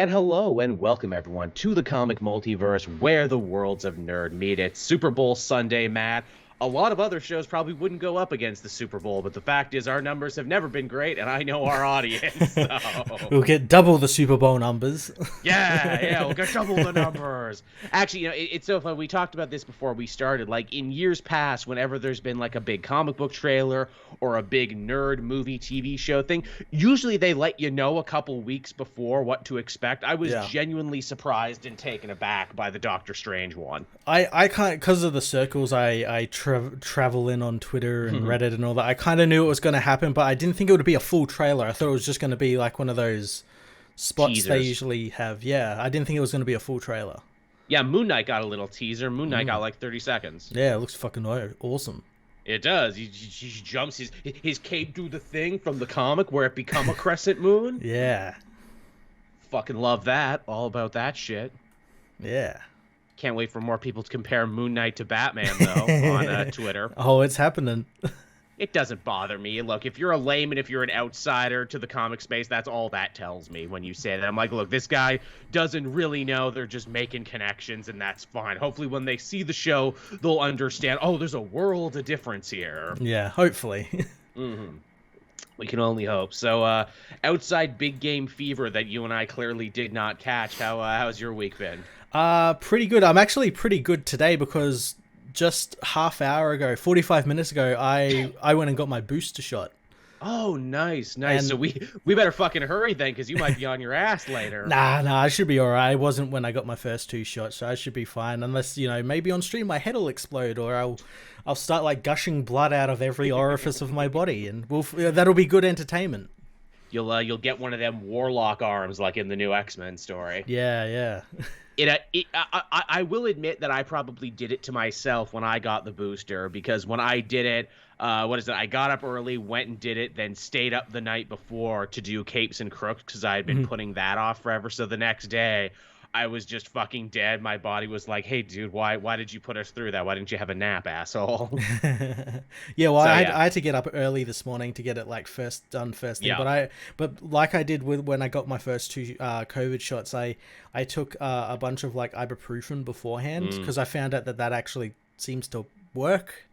And hello and welcome everyone to the comic multiverse where the worlds of nerd meet. It's Super Bowl Sunday, Matt. A lot of other shows probably wouldn't go up against the Super Bowl, but the fact is our numbers have never been great, and I know our audience, so... We'll get double the Super Bowl numbers. Yeah, we'll get double the numbers. Actually, it's so fun. We talked about this before we started. Like, in years past, whenever there's been, like, a big comic book trailer or a big nerd movie TV show thing, usually they let you know a couple weeks before what to expect. I was genuinely surprised and taken aback by the Doctor Strange one. I can't, because of the circles I travel in on Twitter and Reddit and all that, I kind of knew it was going to happen, but I didn't think it would be a full trailer. I thought it was just going to be like one of those spots Teasers. They usually have. Yeah, I didn't think it was going to be a full trailer. Yeah, Moon Knight got a little teaser. Moon Knight got like 30 seconds. Yeah, it looks fucking awesome. It does. He jumps his cape do the thing from the comic where it become a crescent moon. Yeah. Fucking love that. All about that shit. Yeah. Can't wait for more people to compare Moon Knight to Batman, though, on Twitter. Oh, it's happening. It doesn't bother me. Look, if you're a layman, if you're an outsider to the comic space, that's all that tells me when you say that. I'm like, look, this guy doesn't really know. They're just making connections, and that's fine. Hopefully when they see the show, they'll understand, oh, there's a world of difference here. Yeah, hopefully. We can only hope. So, outside big game fever that you and I clearly did not catch, how's your week been? Pretty good. I'm actually pretty good today because just half hour ago, 45 minutes ago, I went and got my booster shot. Oh, nice. And so we better fucking hurry then, because you might be on your ass later. Nah, I should be alright. I wasn't when I got my first 2 shots, so I should be fine. Unless, maybe on stream my head will explode, or I'll start like gushing blood out of every orifice of my body, and that'll be good entertainment. You'll get one of them warlock arms like in the new X-Men story. Yeah. I will admit that I probably did it to myself when I got the booster, because when I did it, I got up early, went and did it, then stayed up the night before to do Capes and Crooks because I had been putting that off forever. So the next day, I was just fucking dead. My body was like, hey, dude, why did you put us through that? Why didn't you have a nap, asshole? I had to get up early this morning to get it like first thing. Yeah. But like I did when I got my first 2 COVID shots, I took a bunch of like ibuprofen beforehand because I found out that actually seems to work.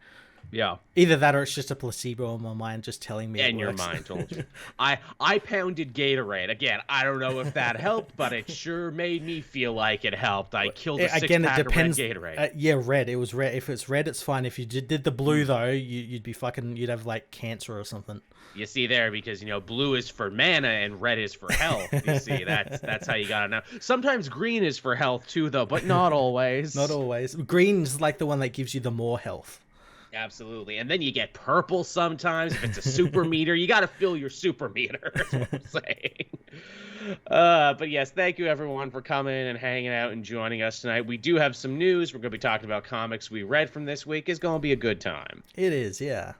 Yeah. Either that or it's just a placebo in my mind just telling me and your mind told you. I pounded Gatorade. Again, I don't know if that helped, but it sure made me feel like it helped. I killed a 6-pack of red Gatorade. Red. It was red. If it's red, it's fine. If you did the blue, though, you'd have like cancer or something. You see there, because, blue is for mana and red is for health. You see, that's how you gotta know. Sometimes green is for health, too, though, but not always. Not always. Green's like the one that gives you the more health. Absolutely. And then you get purple sometimes. If it's a super meter, you got to fill your super meter, is what I'm saying. But yes, thank you everyone for coming and hanging out and joining us tonight. We do have some news. We're going to be talking about comics we read from this week. It's going to be a good time. It is, yeah.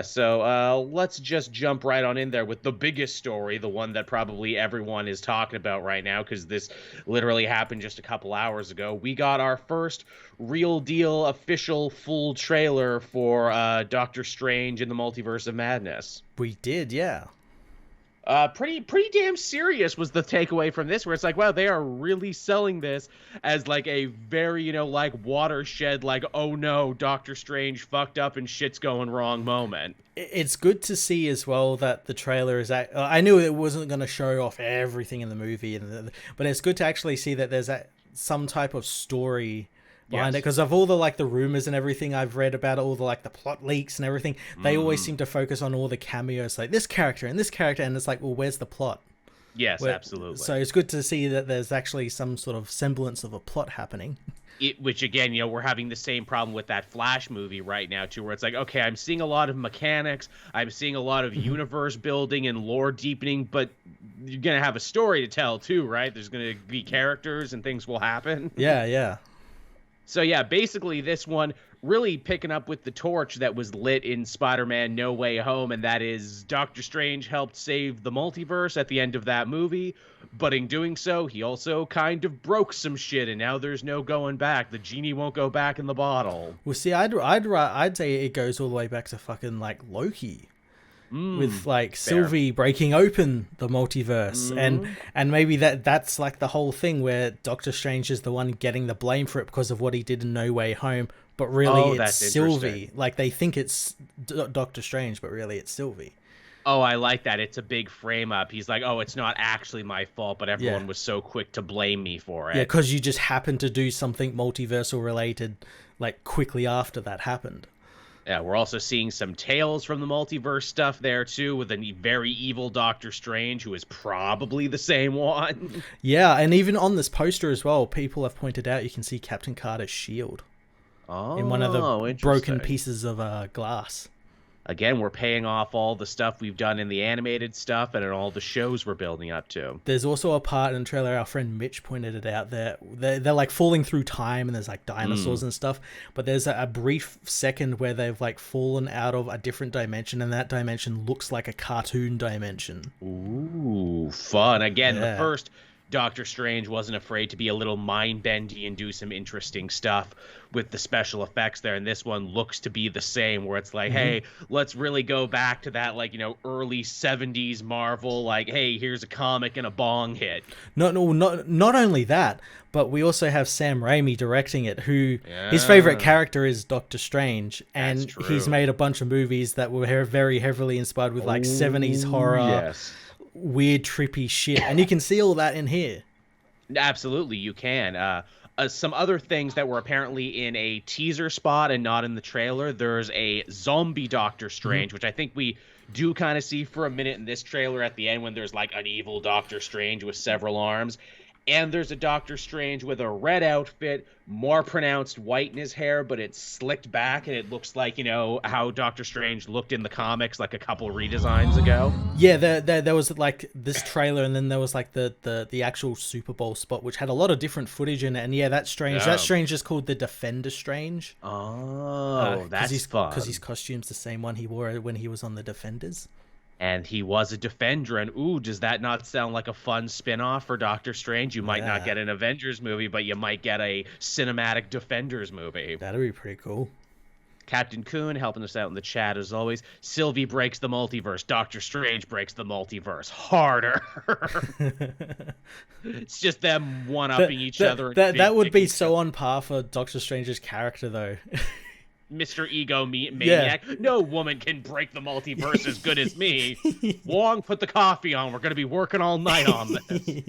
So let's just jump right on in there with the biggest story, the one that probably everyone is talking about right now, because this literally happened just a couple hours ago. We got our first real deal official full trailer for Doctor Strange in the Multiverse of Madness. We did, yeah. Pretty damn serious was the takeaway from this, where it's like, wow, they are really selling this as like a very, like watershed, like, oh no, Doctor Strange fucked up and shit's going wrong moment. It's good to see as well that the trailer is I knew it wasn't going to show off everything in the movie, but it's good to actually see that there's some type of story behind it, because of all the rumors and everything I've read about all the the plot leaks and everything, they always seem to focus on all the cameos, like this character and this character, and it's like, well, where's the plot? Yes, absolutely. So it's good to see that there's actually some sort of semblance of a plot happening. Which again, we're having the same problem with that Flash movie right now too, where it's like, okay, I'm seeing a lot of mechanics, I'm seeing a lot of universe building and lore deepening, but you're gonna have a story to tell too, right? There's gonna be characters and things will happen. Yeah. So yeah, basically this one really picking up with the torch that was lit in Spider-Man No Way Home, and that is Doctor Strange helped save the multiverse at the end of that movie, but in doing so, he also kind of broke some shit, and now there's no going back. The genie won't go back in the bottle. Well, see, I'd say it goes all the way back to fucking Loki. with like fair. Sylvie breaking open the multiverse, and maybe that's like the whole thing where Doctor Strange is the one getting the blame for it because of what he did in No Way Home, but really Oh, it's that's Sylvie. interesting. Like they think it's Doctor Strange, but really it's Sylvie. Oh, I like that. It's a big frame up. He's like, oh, it's not actually my fault, but everyone Yeah. was so quick to blame me for it. Yeah, because you just happened to do something multiversal related, like quickly after that happened. Yeah, we're also seeing some tales from the multiverse stuff there too, with a very evil Doctor Strange who is probably the same one. Yeah, and even on this poster as well, people have pointed out you can see Captain Carter's shield in one of the broken interesting. pieces of glass. Again, we're paying off all the stuff we've done in the animated stuff and in all the shows we're building up to. There's also a part in the trailer, our friend Mitch pointed it out, they're like falling through time and there's like dinosaurs and stuff, but there's a brief second where they've like fallen out of a different dimension, and that dimension looks like a cartoon dimension. Ooh, fun. Again, Yeah. the first Doctor Strange wasn't afraid to be a little mind-bendy and do some interesting stuff with the special effects there, and this one looks to be the same, where it's like, hey, let's really go back to that, like, early 70s Marvel, like, hey, here's a comic and a bong hit. Not only that, but we also have Sam Raimi directing it, who his favorite character is Doctor Strange, and he's made a bunch of movies that were very heavily inspired with like 70s horror. Yes. Weird trippy shit, and you can see all that in here. Absolutely, you can. Some other things that were apparently in a teaser spot and not in the trailer. There's a zombie Doctor Strange, which I think we do kind of see for a minute in this trailer at the end, when there's like an evil Doctor Strange with several arms. And there's a Doctor Strange with a red outfit, more pronounced white in his hair, but it's slicked back, and it looks like, how Doctor Strange looked in the comics like a couple redesigns ago. Yeah, there was like this trailer, and then there was like the actual Super Bowl spot, which had a lot of different footage in it. And yeah, that's Strange. That Strange is called the Defender Strange. Oh, that's fun. Because his costume's the same one he wore when he was on the Defenders. And he was a Defender, and ooh, does that not sound like a fun spin-off for Doctor Strange? You might not get an Avengers movie, but you might get a cinematic Defenders movie. That'd be pretty cool. Captain Coon helping us out in the chat as always. Sylvie breaks the multiverse. Doctor Strange breaks the multiverse. Harder. It's just them one-upping each other. That would be so on par for Doctor Strange's character, though. Mr. Ego Maniac. Yeah. No woman can break the multiverse as good as me. Wong, put the coffee on. We're going to be working all night on this.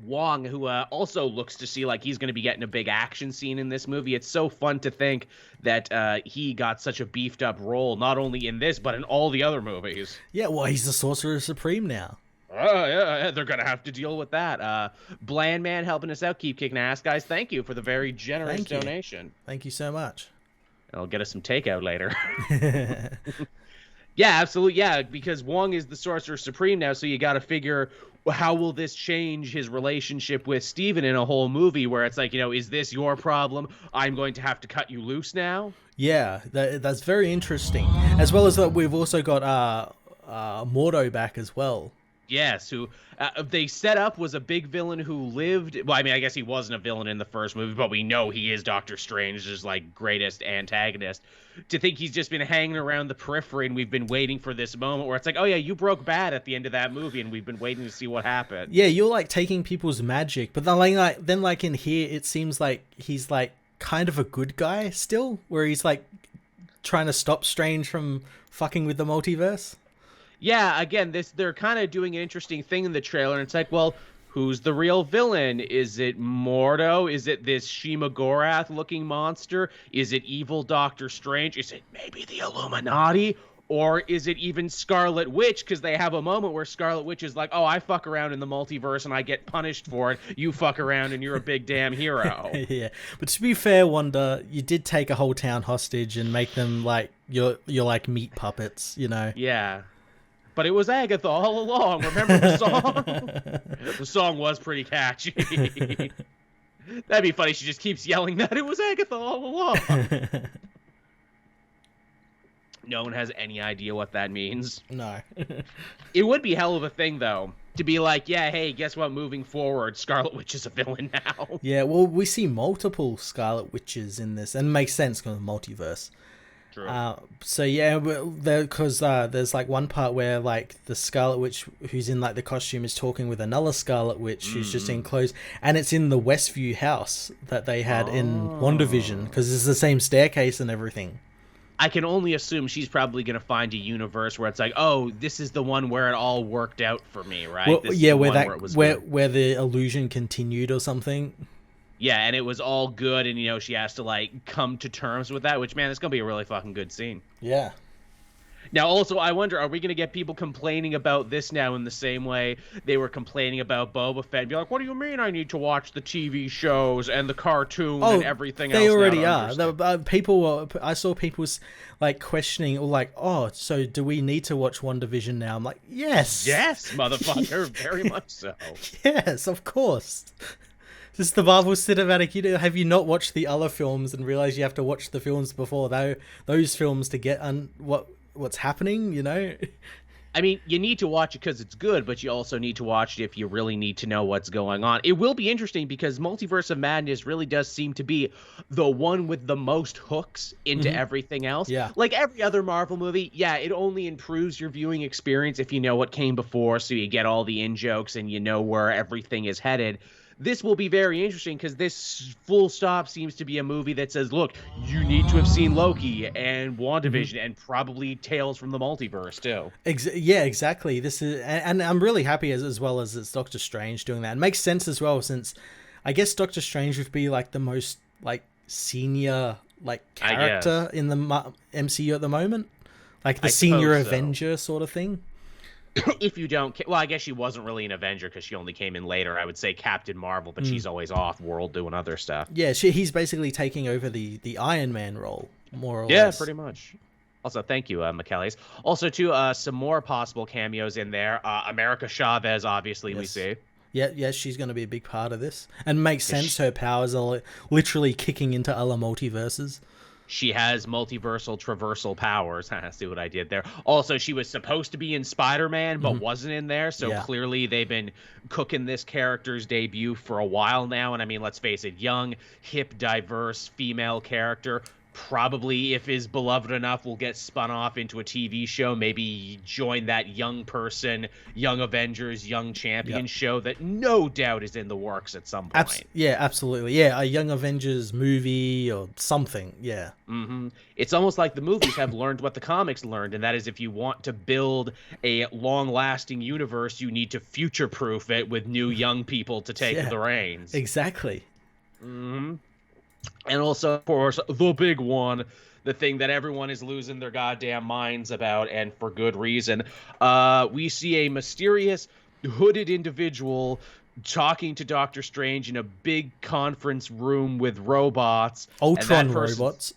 Wong, who also looks to see like he's going to be getting a big action scene in this movie. It's so fun to think that he got such a beefed up role, not only in this, but in all the other movies. Yeah, well, he's the Sorcerer Supreme now. Yeah, they're going to have to deal with that. Bland Man helping us out. Keep kicking ass, guys. Thank you for the very generous donation. Thank you so much. I'll get us some takeout later. Yeah, absolutely. Yeah, because Wong is the Sorcerer Supreme now, so you got to figure, how will this change his relationship with Steven in a whole movie where it's like, is this your problem? I'm going to have to cut you loose now? Yeah, that's very interesting. As well as that, we've also got Mordo back as well. Yes, who they set up was a big villain who lived. Well, I mean, I guess he wasn't a villain in the first movie, but we know he is Doctor Strange's like greatest antagonist. To think he's just been hanging around the periphery, and we've been waiting for this moment where it's like, oh yeah, you broke bad at the end of that movie, and we've been waiting to see what happened. Yeah, you're like taking people's magic, but then like in here, it seems like he's like kind of a good guy still, where he's like trying to stop Strange from fucking with the multiverse. Yeah, again, they're kind of doing an interesting thing in the trailer, and it's like, well, who's the real villain? Is it Mordo? Is it this Shima Gorath-looking monster? Is it evil Doctor Strange? Is it maybe the Illuminati? Or is it even Scarlet Witch? Because they have a moment where Scarlet Witch is like, oh, I fuck around in the multiverse and I get punished for it. You fuck around and you're a big damn hero. Yeah, but to be fair, Wanda, you did take a whole town hostage and make them like you're like meat puppets, Yeah. But it was Agatha all along. Remember the song? The song was pretty catchy. That'd be funny. She just keeps yelling that it was Agatha all along. No one has any idea what that means. No. It would be hell of a thing, though, to be like, yeah, hey, guess what? Moving forward, Scarlet Witch is a villain now. Yeah, well, we see multiple Scarlet Witches in this, and it makes sense because of multiverse. True. So yeah, because there's like one part where like the Scarlet Witch, who's in like the costume, is talking with another Scarlet Witch who's just in clothes, and it's in the Westview house that they had in WandaVision, because it's the same staircase and everything. I can only assume she's probably going to find a universe where it's like, oh, this is the one where it all worked out for me, right? Well, this yeah, is the where one that where, it was where the illusion continued or something. Yeah, and it was all good, and, you know, she has to, like, come to terms with that, which, man, it's going to be a really fucking good scene. Yeah. Now, also, I wonder, are we going to get people complaining about this now in the same way they were complaining about Boba Fett? And be like, what do you mean I need to watch the TV shows and the cartoon and everything else? They already are. I saw people, like, questioning, or like, oh, so do we need to watch WandaVision now? I'm like, yes. Yes, motherfucker, very much so. Yes, of course. This is the Marvel Cinematic. Have you not watched the other films and realized you have to watch the films before those films to get what's happening? You know. I mean, you need to watch it because it's good, but you also need to watch it if you really need to know what's going on. It will be interesting because Multiverse of Madness really does seem to be the one with the most hooks into everything else. Yeah. Like every other Marvel movie, yeah, it only improves your viewing experience if you know what came before, so you get all the in-jokes and you know where everything is headed. This will be very interesting because this full stop seems to be a movie that says, look, you need to have seen Loki and WandaVision and probably Tales from the Multiverse too. Yeah, exactly. This is, and I'm really happy as well as it's Doctor Strange doing that. It makes sense as well, since I guess Doctor Strange would be like the most like senior like character in the MCU at the moment, like the senior Avenger sort of thing. If you don't, well, I guess she wasn't really an Avenger because she only came in later. I would say Captain Marvel, but she's always off world doing other stuff. Yeah, he's basically taking over the Iron Man role, more or less. Yeah, pretty much. Also, thank you, McKellies. Also, too, some more possible cameos in there. America Chavez, obviously, we see. Yeah, she's going to be a big part of this. And makes sense, her powers are literally kicking into other multiverses. She has multiversal traversal powers. See what I did there. Also, she was supposed to be in Spider-Man, but wasn't in there. So clearly they've been cooking this character's debut for a while now. And I mean, let's face it, young, hip, diverse female character. Probably, if is beloved enough, will get spun off into a TV show. Maybe join that young person, Young Avengers, Young Champion show that no doubt is in the works at some point. Yeah, absolutely. Yeah, a Young Avengers movie or something. Yeah. It's almost like the movies have learned what the comics learned, and that is if you want to build a long-lasting universe, you need to future-proof it with new young people to take the reins. Exactly. And also, of course, the big one, the thing that everyone is losing their goddamn minds about, and for good reason. We see a mysterious, hooded individual talking to Doctor Strange in a big conference room with robots. Ultron robots.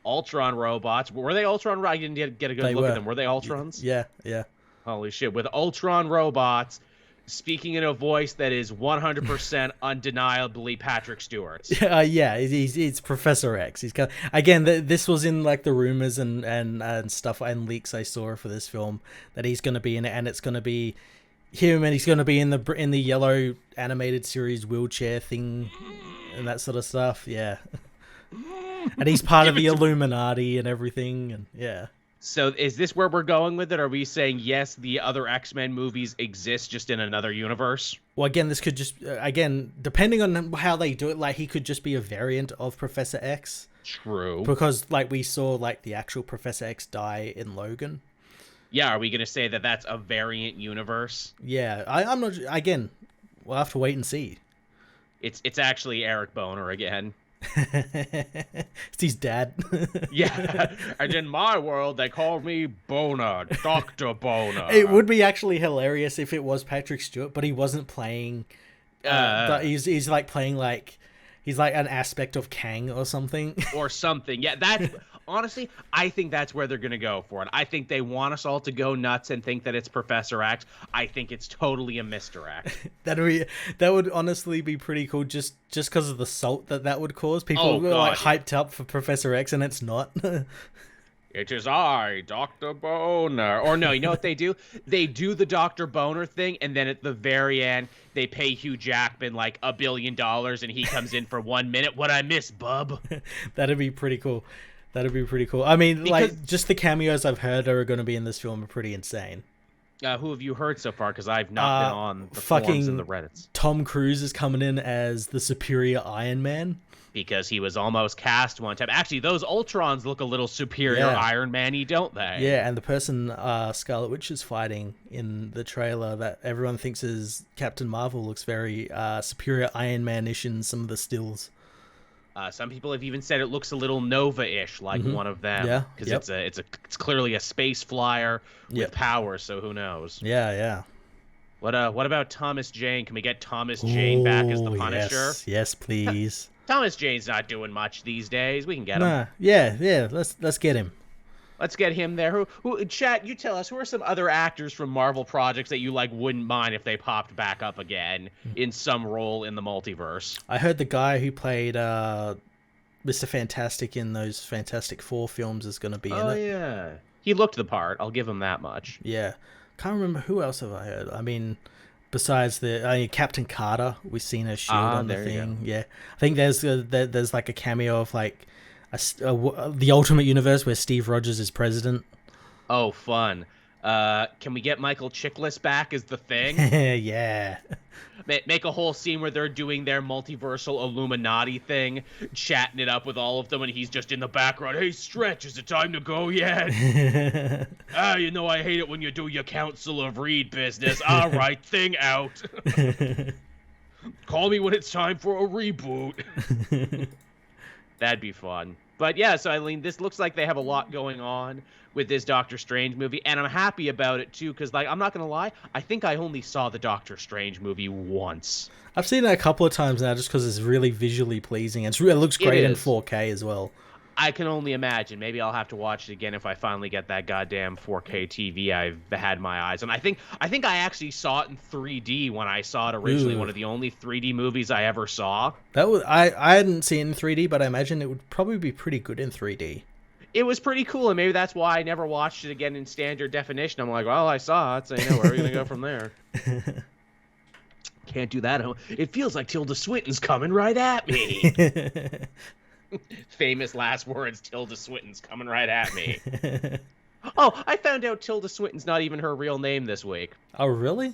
Ultron robots. Were they Ultron? I didn't get a good look at them. Were they Ultrons? Yeah. Holy shit. With Ultron robots speaking in a voice that is 100% undeniably Patrick Stewart's. Yeah, he's Professor X. Again, this was in like the rumors and stuff and leaks I saw for this film that he's going to be in it, and it's going to be him, and he's going to be in the yellow animated series wheelchair thing and that sort of stuff. Yeah, and he's part of the Illuminati and everything, and yeah. So is this where we're going with it? Are we saying, yes, the other X-Men movies exist just in another universe? Well, again, this could just, depending on how they do it, like, he could just be a variant of Professor X. True. Because, like, we saw, like, the actual Professor X die in Logan. Yeah, are we going to say that that's a variant universe? Yeah, I'm not, again, we'll have to wait and see. It's actually Eric Boner again. It's his dad. Yeah, and in my world they called me Boner, Dr. Boner. It would be actually hilarious if it was Patrick Stewart, but he wasn't playing but he's like playing like he's like an aspect of Kang or something. Yeah, that's honestly, I think that's where they're gonna go for it. I think they want us all to go nuts and think that it's Professor X. I think it's totally a Mr. X. That would honestly be pretty cool, just because of the salt that would cause. People were like hyped up for Professor X, and it's not. It is I, Dr. Boner. Or no, you know what they do? They do the Dr. Boner thing, and then at the very end, they pay Hugh Jackman like $1 billion, and he comes in for 1 minute. What I miss, bub? That'd be pretty cool. That'd be pretty cool. I mean, Because like, just the cameos I've heard are going to be in this film are pretty insane. who have you heard so far? Because I've not been on the forums Fucking and the Reddits. Tom Cruise is coming in as the superior Iron Man. Because he was almost cast one time. Actually, those Ultrons look a little superior Iron Man-y, don't they? Yeah, and the person Scarlet Witch is fighting in the trailer that everyone thinks is Captain Marvel looks very superior Iron Man-ish in some of the stills. Some people have even said it looks a little Nova-ish, like one of them. Yeah, because it's clearly a space flyer with power. So who knows? Yeah. What about Thomas Jane? Can we get Thomas Jane back as the Punisher? Yes, please. Thomas Jane's not doing much these days. We can get him. Yeah. Let's get him. Let's get him there. Who? Chat, you tell us, who are some other actors from Marvel projects that you like wouldn't mind if they popped back up again in some role in the multiverse? I heard the guy who played Mr. Fantastic in those Fantastic Four films is going to be in it. Oh yeah, he looked the part. I'll give him that much. Yeah, can't remember who else have I heard. I mean, besides Captain Carter, we've seen her shield on the thing. Yeah, I think there's like a cameo of like the Ultimate Universe where Steve Rogers is president. Oh, fun. Can we get Michael Chiklis back as the Thing? Yeah. Make a whole scene where they're doing their multiversal Illuminati thing, chatting it up with all of them, and he's just in the background. Hey, Stretch, is it time to go yet? You know I hate it when you do your Council of Reed business. All right, Thing out. Call me when it's time for a reboot. That'd be fun. But yeah, so Eileen, this looks like they have a lot going on with this Doctor Strange movie, and I'm happy about it too, because like I'm not gonna lie, I think I only saw the Doctor Strange movie once. I've seen it a couple of times now, just because it's really visually pleasing. It looks great in 4K as well. I can only imagine. Maybe I'll have to watch it again if I finally get that goddamn 4K TV I've had my eyes on. I think I actually saw it in 3D when I saw it originally. One of the only 3D movies I ever saw. I hadn't seen it in 3D, but I imagine it would probably be pretty good in 3D. It was pretty cool, and maybe that's why I never watched it again in standard definition. I'm like, well, I saw it, so you know, where are we gonna go from there? Can't do that. It feels like Tilda Swinton's coming right at me. Famous last words, Tilda Swinton's coming right at me. Oh, I found out Tilda Swinton's not even her real name this week. Oh, really?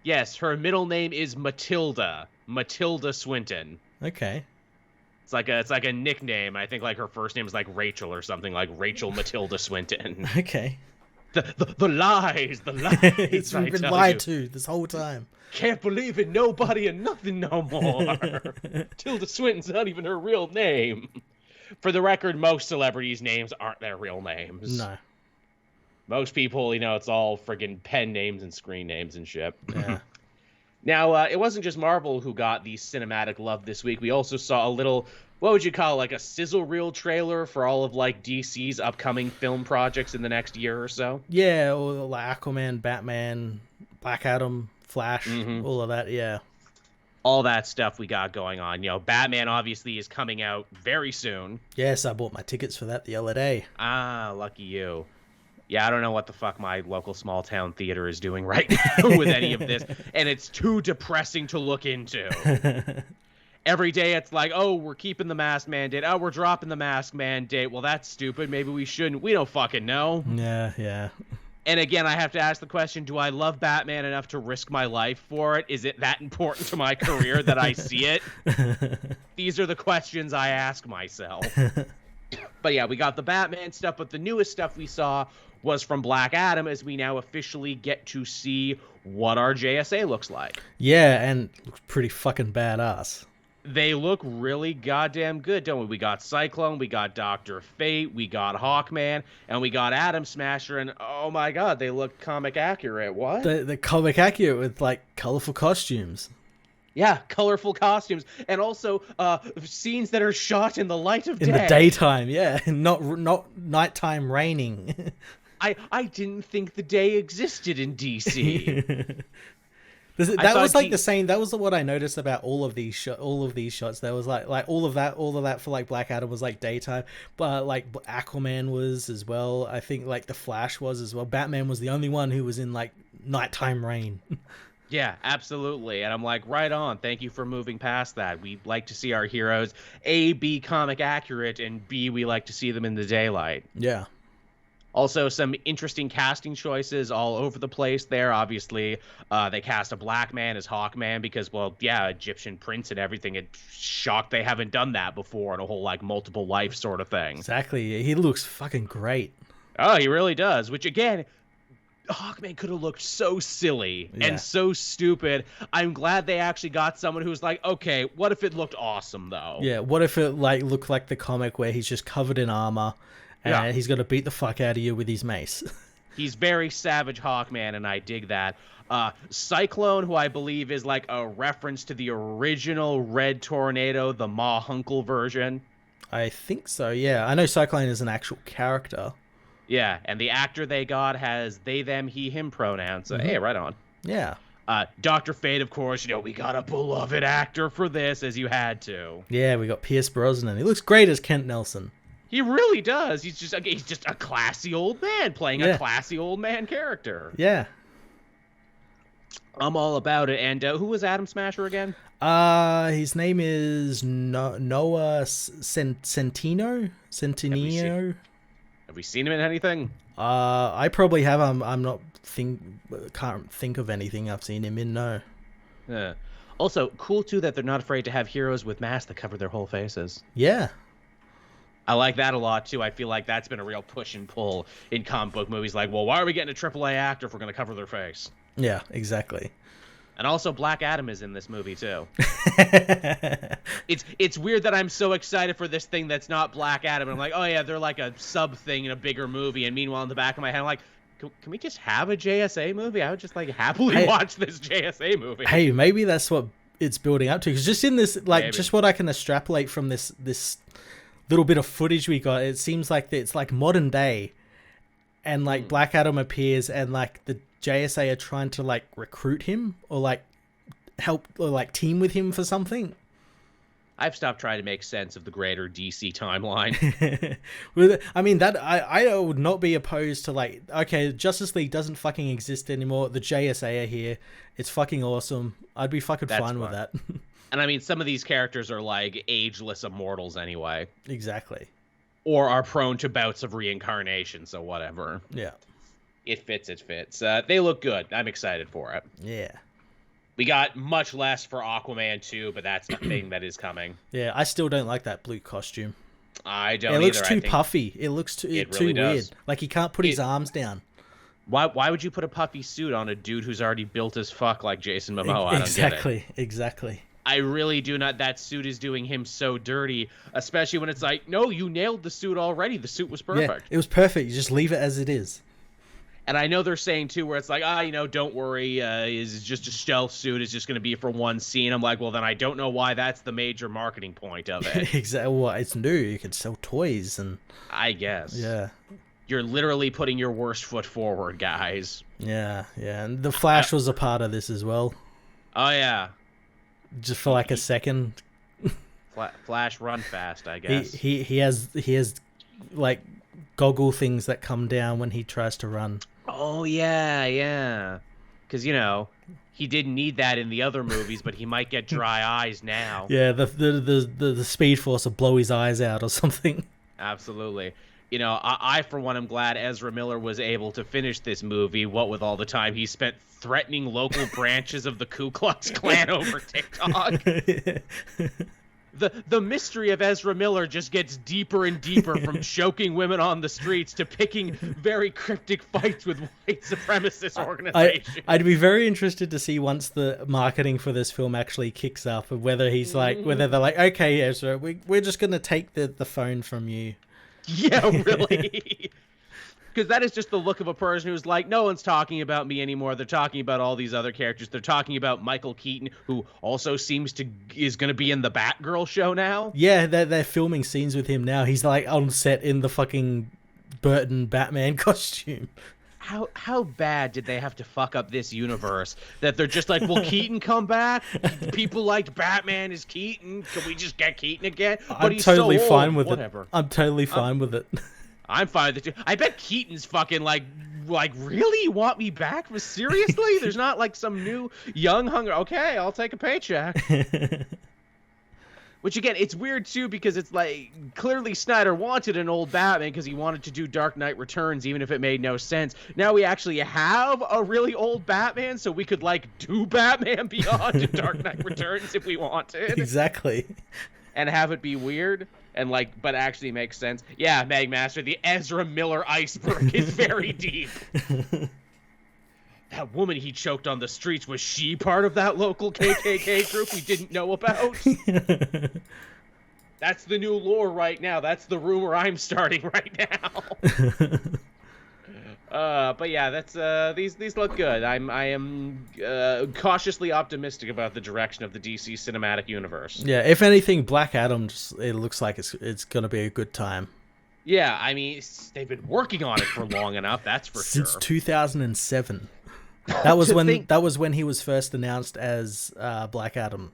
Yes, her middle name is Matilda Swinton. Okay. It's like a nickname. I think like her first name is like Rachel or something, like Rachel Matilda Swinton. Okay. The lies. It's been lied to this whole time. Can't believe it. Nobody and nothing no more. Tilda Swinton's not even her real name. For the record, most celebrities' names aren't their real names. No. Most people, you know, it's all friggin' pen names and screen names and shit. Yeah. Now, it wasn't just Marvel who got the cinematic love this week. We also saw a little, what would you call it, like a sizzle reel trailer for all of like DC's upcoming film projects in the next year or so. Yeah, or like Aquaman, Batman, Black Adam, Flash, all of that, yeah. All that stuff we got going on. You know, Batman obviously is coming out very soon. Yes, I bought my tickets for that the other day. Ah, lucky you. Yeah, I don't know what the fuck my local small town theater is doing right now with any of this, and it's too depressing to look into. Every day it's like, oh, we're keeping the mask mandate. Oh, we're dropping the mask mandate. Well, that's stupid. Maybe we shouldn't. We don't fucking know. Yeah. And again, I have to ask the question, do I love Batman enough to risk my life for it? Is it that important to my career that I see it? These are the questions I ask myself. But yeah, we got the Batman stuff, but the newest stuff we saw was from Black Adam, as we now officially get to see what our JSA looks like. Yeah, and looks pretty fucking badass. They look really goddamn good, don't we? We got Cyclone, we got Dr. Fate, we got Hawkman, and we got Atom Smasher, and oh my god, they look comic accurate. What? The comic accurate with, like, colorful costumes. Yeah, colorful costumes, and also scenes that are shot in the light of day. In the daytime, yeah, not nighttime raining. I didn't think the day existed in DC. That was like the same. That was what I noticed about all of these shots. There was like all of that for like Black Adam was like daytime, but like Aquaman was as well. I think like the Flash was as well. Batman was the only one who was in like nighttime rain. Yeah, absolutely. And I'm like, right on. Thank you for moving past that. We like to see our heroes, A, be comic accurate, and B, we like to see them in the daylight. Yeah. Also, some interesting casting choices all over the place there. Obviously, they cast a black man as Hawkman because, well, yeah, Egyptian prince and everything. It's shocked they haven't done that before in a whole, like, multiple life sort of thing. Exactly. He looks fucking great. Oh, he really does. Which, again, Hawkman could have looked so silly and so stupid. I'm glad they actually got someone who's like, okay, what if it looked awesome, though? Yeah, what if it, like, looked like the comic where he's just covered in armor and he's going to beat the fuck out of you with his mace. He's very savage Hawkman, and I dig that. Cyclone, who I believe is like a reference to the original Red Tornado, the Ma Hunkel version. I think so, yeah. I know Cyclone is an actual character. Yeah, and the actor they got has they, them, he, him pronouns. So, hey, right on. Yeah. Dr. Fate, of course, we got a beloved actor for this, as you had to. Yeah, we got Pierce Brosnan. He looks great as Kent Nelson. He really does. He's just a classy old man playing a classy old man character. Yeah. I'm all about it. And who was Adam Smasher again? His name is Noah Centineo. Have we seen him in anything? I probably have. Can't think of anything I've seen him in. No. Yeah. Also, cool too that they're not afraid to have heroes with masks that cover their whole faces. Yeah. I like that a lot too. I feel like that's been a real push and pull in comic book movies. Like, well, why are we getting a AAA actor if we're going to cover their face? Yeah, exactly. And also, Black Adam is in this movie too. It's weird that I'm so excited for this thing that's not Black Adam. And I'm like, oh yeah, they're like a sub thing in a bigger movie. And meanwhile, in the back of my head, I'm like, can we just have a JSA movie? I would just like happily watch this JSA movie. Hey, maybe that's what it's building up to. Because just in this, like, just what I can extrapolate from this little bit of footage we got, it seems like it's like modern day, and like Black Adam appears, and like the JSA are trying to like recruit him or like help or like team with him for something. I've stopped trying to make sense of the greater DC timeline. I mean, that I would not be opposed to, like, okay, Justice League doesn't fucking exist anymore. The JSA are here. It's fucking awesome. I'd be fucking fine with that. And I mean, some of these characters are like ageless immortals anyway. Exactly. Or are prone to bouts of reincarnation, so whatever. Yeah. It fits, it fits. They look good. I'm excited for it. Yeah. We got much less for Aquaman 2, but that's the thing that is coming. Yeah, I still don't like that blue costume. I don't either. It looks too puffy. It looks too really weird. does. Like he can't put his arms down. Why would you put a puffy suit on a dude who's already built as fuck like Jason Momoa? Exactly. I really do not. That suit is doing him so dirty, especially when it's like, no, you nailed the suit already. The suit was perfect. Yeah, it was perfect. You just leave it as it is. And I know they're saying, too, where it's like, don't worry, it's just a stealth suit. It's just going to be for one scene. I'm like, well, then I don't know why that's the major marketing point of it. Exactly. Well, it's new. You can sell toys and... I guess. Yeah. You're literally putting your worst foot forward, guys. Yeah. And the Flash was a part of this as well. Oh, yeah. Just for like a second. Flash run fast, I guess. He has like goggle things that come down when he tries to run. Oh yeah. Because he didn't need that in the other movies, but he might get dry eyes now. Yeah, the Speed Force will blow his eyes out or something. Absolutely. I for one am glad Ezra Miller was able to finish this movie. What with all the time he spent threatening local branches of the Ku Klux Klan over TikTok. The mystery of Ezra Miller just gets deeper and deeper, from choking women on the streets to picking very cryptic fights with white supremacist organizations. I'd be very interested to see once the marketing for this film actually kicks up, of whether whether they're like, okay, Ezra, we're just gonna take the phone from you. Yeah, really. Because that is just the look of a person who's like, no one's talking about me anymore. They're talking about all these other characters. They're talking about Michael Keaton, who also is going to be in the Batgirl show now. Yeah, they're filming scenes with him now. He's like on set in the fucking Burton Batman costume. How bad did they have to fuck up this universe that they're just like, will Keaton come back? People liked Batman as Keaton. Can we just get Keaton again? But I'm totally fine with Whatever. it. I'm totally fine with it. I'm fine with it too. I bet Keaton's fucking like like, really? You want me back? Seriously? There's not like some new young hunger. Okay, I'll take a paycheck. Which, again, it's weird, too, because it's like, clearly Snyder wanted an old Batman because he wanted to do Dark Knight Returns, even if it made no sense. Now we actually have a really old Batman, so we could, like, do Batman Beyond and Dark Knight Returns if we wanted. Exactly. And have it be weird, and, like, but actually make sense. Yeah, Magmaster, the Ezra Miller iceberg is very deep. That woman he choked on the streets, was she part of that local KKK group we didn't know about? That's the new lore right now. That's the rumor I'm starting right now. But yeah, that's these look good. I am cautiously optimistic about the direction of the DC cinematic universe. Yeah, if anything, Black Adam, it looks like it's gonna be a good time. Yeah, I mean, they've been working on it for long enough. That's for sure. Since 2007. That was when he was first announced as Black Adam.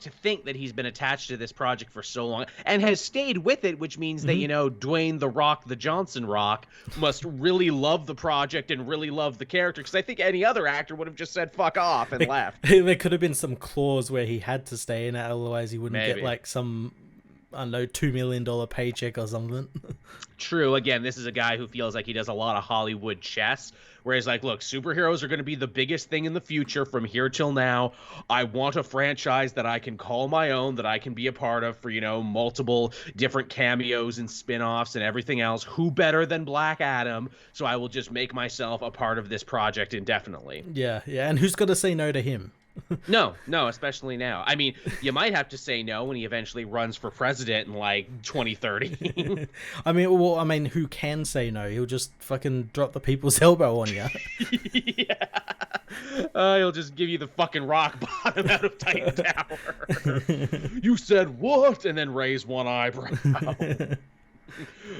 To think that he's been attached to this project for so long and has stayed with it, which means that, you know, Dwayne the Rock, the Johnson Rock, must really love the project and really love the character, because I think any other actor would have just said fuck off and left. There could have been some clause where he had to stay in it, otherwise he wouldn't get like some, I don't know, $2 million paycheck or something. True. Again, this is a guy who feels like he does a lot of Hollywood chess, whereas, like, look, superheroes are going to be the biggest thing in the future from here till now. I want a franchise that I can call my own, that I can be a part of for, you know, multiple different cameos and spin-offs and everything else. Who better than Black Adam? So I will just make myself a part of this project indefinitely. Yeah, and who's going to say no to him? No, especially now. I mean, you might have to say no when he eventually runs for president in, like, 2030. I mean, who can say no? He'll just fucking drop the people's elbow on you. Yeah. He'll just give you the fucking rock bottom out of Titan Tower. You said what? And then raise one eyebrow.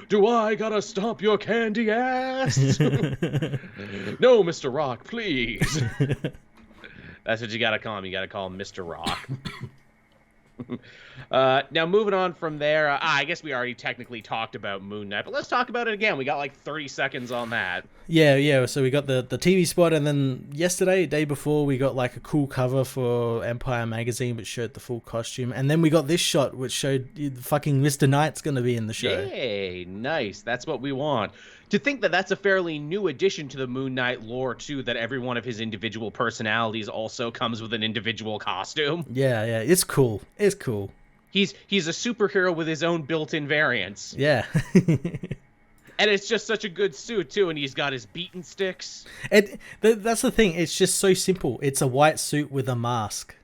Do I gotta stomp your candy ass? No, Mr. Rock, please. That's what you gotta call him. You gotta call him Mr. Rock. Now, moving on from there, I guess we already technically talked about Moon Knight, but let's talk about it again. We got like 30 seconds on that. Yeah. So we got the TV spot, and then day before, we got like a cool cover for Empire magazine, which showed the full costume, and then we got this shot, which showed fucking Mr. Knight's gonna be in the show. Yay, nice. That's what we want. To think that that's a fairly new addition to the Moon Knight lore, too, that every one of his individual personalities also comes with an individual costume. Yeah, it's cool. It's cool. He's a superhero with his own built-in variants. Yeah. And it's just such a good suit, too, and he's got his beaten sticks. That's the thing. It's just so simple. It's a white suit with a mask.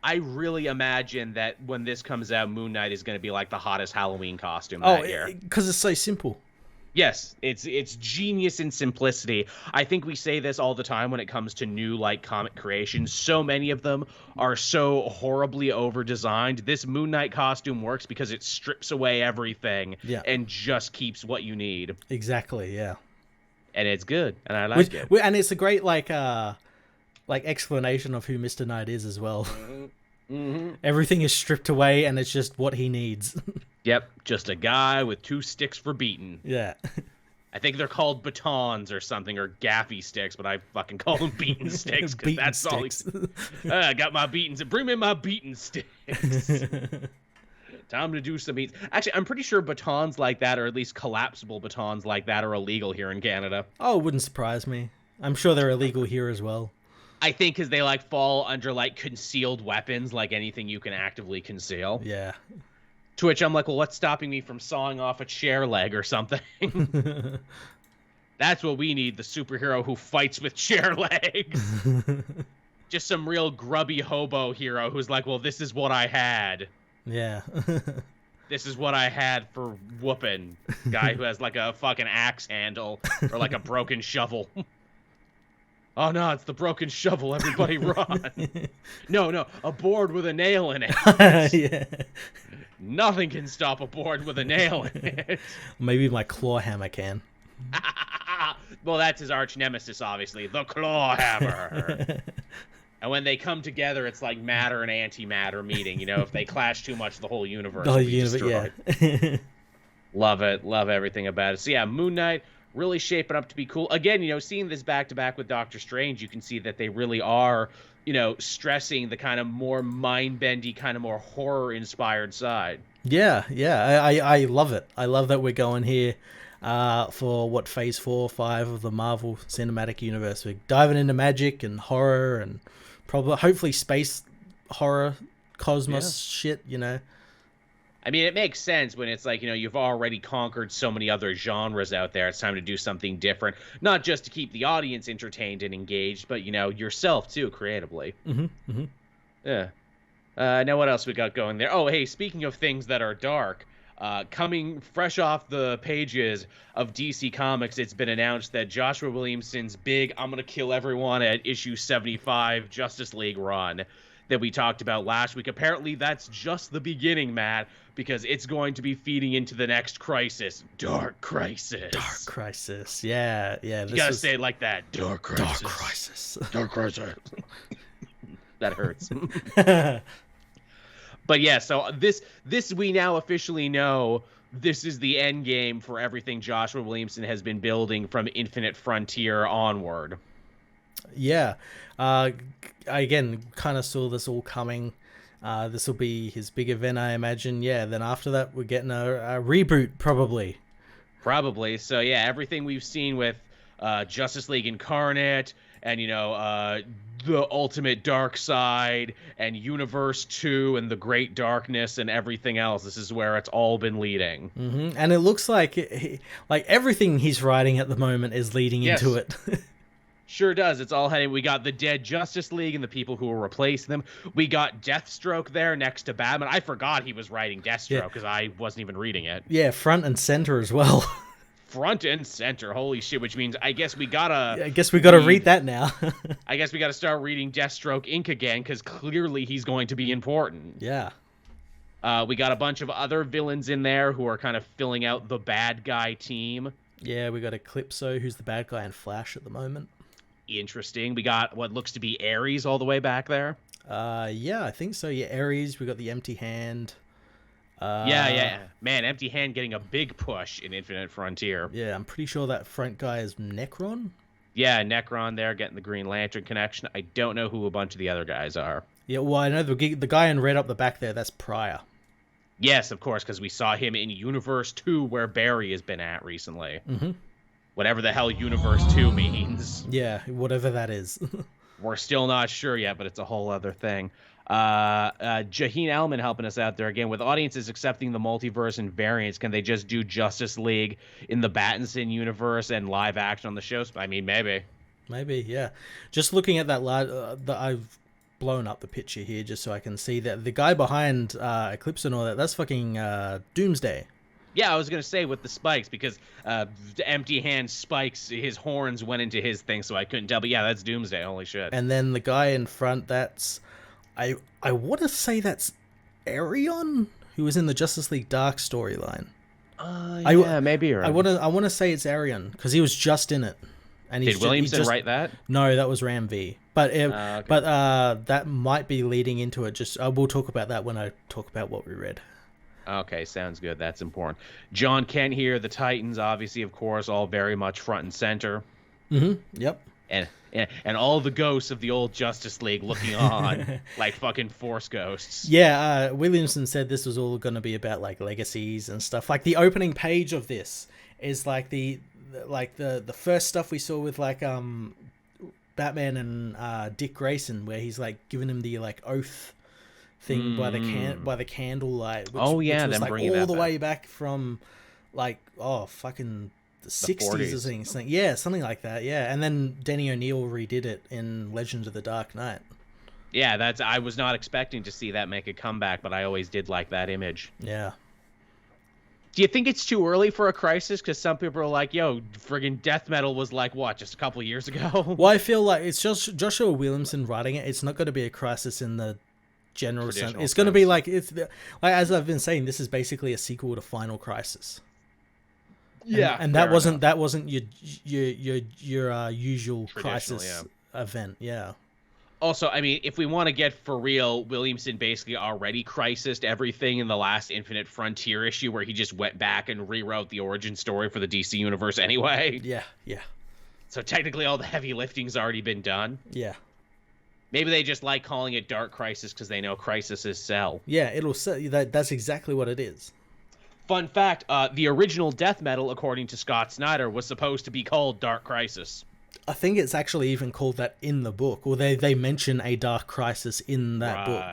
I really imagine that when this comes out, Moon Knight is going to be like the hottest Halloween costume that year. Because it's so simple. Yes, it's genius in simplicity. I think we say this all the time when it comes to new, like, comic creations. So many of them are so horribly over-designed. This Moon Knight costume works because it strips away everything and just keeps what you need. Exactly, yeah. And it's good, and I like it. And it's a great, like explanation of who Mr. Knight is as well. Mm-hmm. Everything is stripped away, and it's just what he needs. Yep, just a guy with 2 sticks for beating. Yeah. I think they're called batons or something, or gaffy sticks, but I fucking call them beaten sticks, because that's all I got my beatings. Bring me my beaten sticks. Time to do some beats. Actually, I'm pretty sure batons like that, or at least collapsible batons like that, are illegal here in Canada. Oh, it wouldn't surprise me. I'm sure they're illegal here as well. I think because they, like, fall under, like, concealed weapons, like anything you can actively conceal. Yeah. To which I'm like, well, what's stopping me from sawing off a chair leg or something? That's what we need, the superhero who fights with chair legs. Just some real grubby hobo hero who's like, well, this is what I had. Yeah. This is what I had for whooping. Guy who has like a fucking axe handle or like a broken shovel. Oh, no, it's the broken shovel. Everybody run. No, a board with a nail in it. Yeah. Nothing can stop a board with a nail in it. Maybe my claw hammer can. Well, that's his arch nemesis, obviously. The claw hammer. And when they come together, it's like matter and antimatter meeting. You know, if they clash too much, the whole universe will be destroyed. Yeah. Love it. Love everything about it. So yeah, Moon Knight, really shaping up to be cool. Again, seeing this back to back with Doctor Strange, you can see that they really are, stressing the kind of more mind-bendy, kind of more horror-inspired side. Yeah, yeah, I love it. I love that we're going here for what phase 4 or 5 of the Marvel Cinematic Universe. We're diving into magic and horror and probably hopefully space horror, cosmos shit, I mean, it makes sense when it's like, you've already conquered so many other genres out there. It's time to do something different, not just to keep the audience entertained and engaged, but, yourself too, creatively. Yeah. Now what else we got going there? Oh, hey, speaking of things that are dark, coming fresh off the pages of DC Comics, it's been announced that Joshua Williamson's big I'm gonna kill everyone at issue 75 Justice League run that we talked about last week, apparently that's just the beginning, Matt, because it's going to be feeding into the next crisis. Dark Crisis. Dark Crisis. Yeah. You gotta say it like that. Dark Crisis. Dark Crisis. Dark Crisis. That hurts. But yeah, so this we now officially know this is the end game for everything Joshua Williamson has been building from Infinite Frontier onward. Yeah. Again, kind of saw this all coming. This will be his big event, I imagine. Yeah, then after that, we're getting a reboot, probably. Probably. So yeah, everything we've seen with Justice League Incarnate and, the Ultimate Dark Side and Universe 2 and the Great Darkness and everything else. This is where it's all been leading. Mm-hmm. And it looks like everything he's writing at the moment is leading into it. Sure does. It's all heading. We got the dead Justice League and the people who will replace them. We got Deathstroke there next to Batman. I forgot he was writing Deathstroke because I wasn't even reading it. Yeah, front and center as well. Front and center. Holy shit, which means I guess we gotta... Yeah, I guess we gotta read that now. I guess we gotta start reading Deathstroke Inc. again, because clearly he's going to be important. Yeah. We got a bunch of other villains in there who are kind of filling out the bad guy team. Yeah, we got Eclipso, who's the bad guy in Flash at the moment. Interesting. We got what looks to be Ares all the way back there. Yeah, I think so. Yeah, Ares. We got the Empty Hand. Yeah. Man, Empty Hand getting a big push in Infinite Frontier. Yeah, I'm pretty sure that front guy is Necron. Yeah, Necron there getting the Green Lantern connection. I don't know who a bunch of the other guys are. Yeah, well, I know the guy in red up the back there, that's Pryor. Yes, of course, because we saw him in Universe 2 where Barry has been at recently. Mm-hmm. Whatever the hell Universe 2 means. Yeah, whatever that is. We're still not sure yet, but it's a whole other thing. Jaheen Elman helping us out there again. With audiences accepting the multiverse and variants, can they just do Justice League in the Battinson universe and live action on the show? I mean, maybe. Maybe, yeah. Just looking at that, I've blown up the picture here just so I can see that the guy behind Eclipse and all that, that's fucking Doomsday. Yeah, I was going to say with the spikes, because the Empty Hand spikes, his horns went into his thing, so I couldn't tell. But yeah, that's Doomsday. Holy shit. And then the guy in front, that's... I want to say that's Arion, who was in the Justice League Dark storyline. Yeah, maybe you're right. I want to say it's Arion, because he was just in it. And Did Williamson write that? No, that was Ram V. But okay. That might be leading into it. Just we'll talk about that when I talk about what we read. Okay, sounds good. That's important. John Kent here, the Titans, obviously, of course, all very much front and center. Mm-hmm. Yep. And all the ghosts of the old Justice League looking on like fucking Force ghosts. Yeah, Williamson said this was all going to be about like legacies and stuff. Like the opening page of this is like the first stuff we saw with like Batman and Dick Grayson, where he's like giving him the like oath thing by the candlelight. Which was them like bringing all that the way back from like fucking the 60s or something. Yeah, something like that. Yeah, and then Denny O'Neil redid it in Legends of the Dark Knight. Yeah, I was not expecting to see that make a comeback, but I always did like that image. Yeah. Do you think it's too early for a crisis? Because some people are like, yo, friggin' death metal was like, what, just a couple of years ago? Well, I feel like it's just Joshua Williamson writing it. It's not going to be a crisis in the general sense. It's going to be like, as I've been saying, this is basically a sequel to Final Crisis. Yeah, and that wasn't your usual crisis event. Yeah. Also, I mean, if we want to get for real, Williamson basically already crisised everything in the last Infinite Frontier issue where he just went back and rewrote the origin story for the DC universe anyway. Yeah, yeah. So technically all the heavy lifting's already been done. Yeah. Maybe they just like calling it Dark Crisis because they know crises sell. Yeah, it'll sell. That's exactly what it is. Fun fact, the original death metal, according to Scott Snyder, was supposed to be called Dark Crisis. I think it's actually even called that in the book, or they mention a Dark Crisis in that book.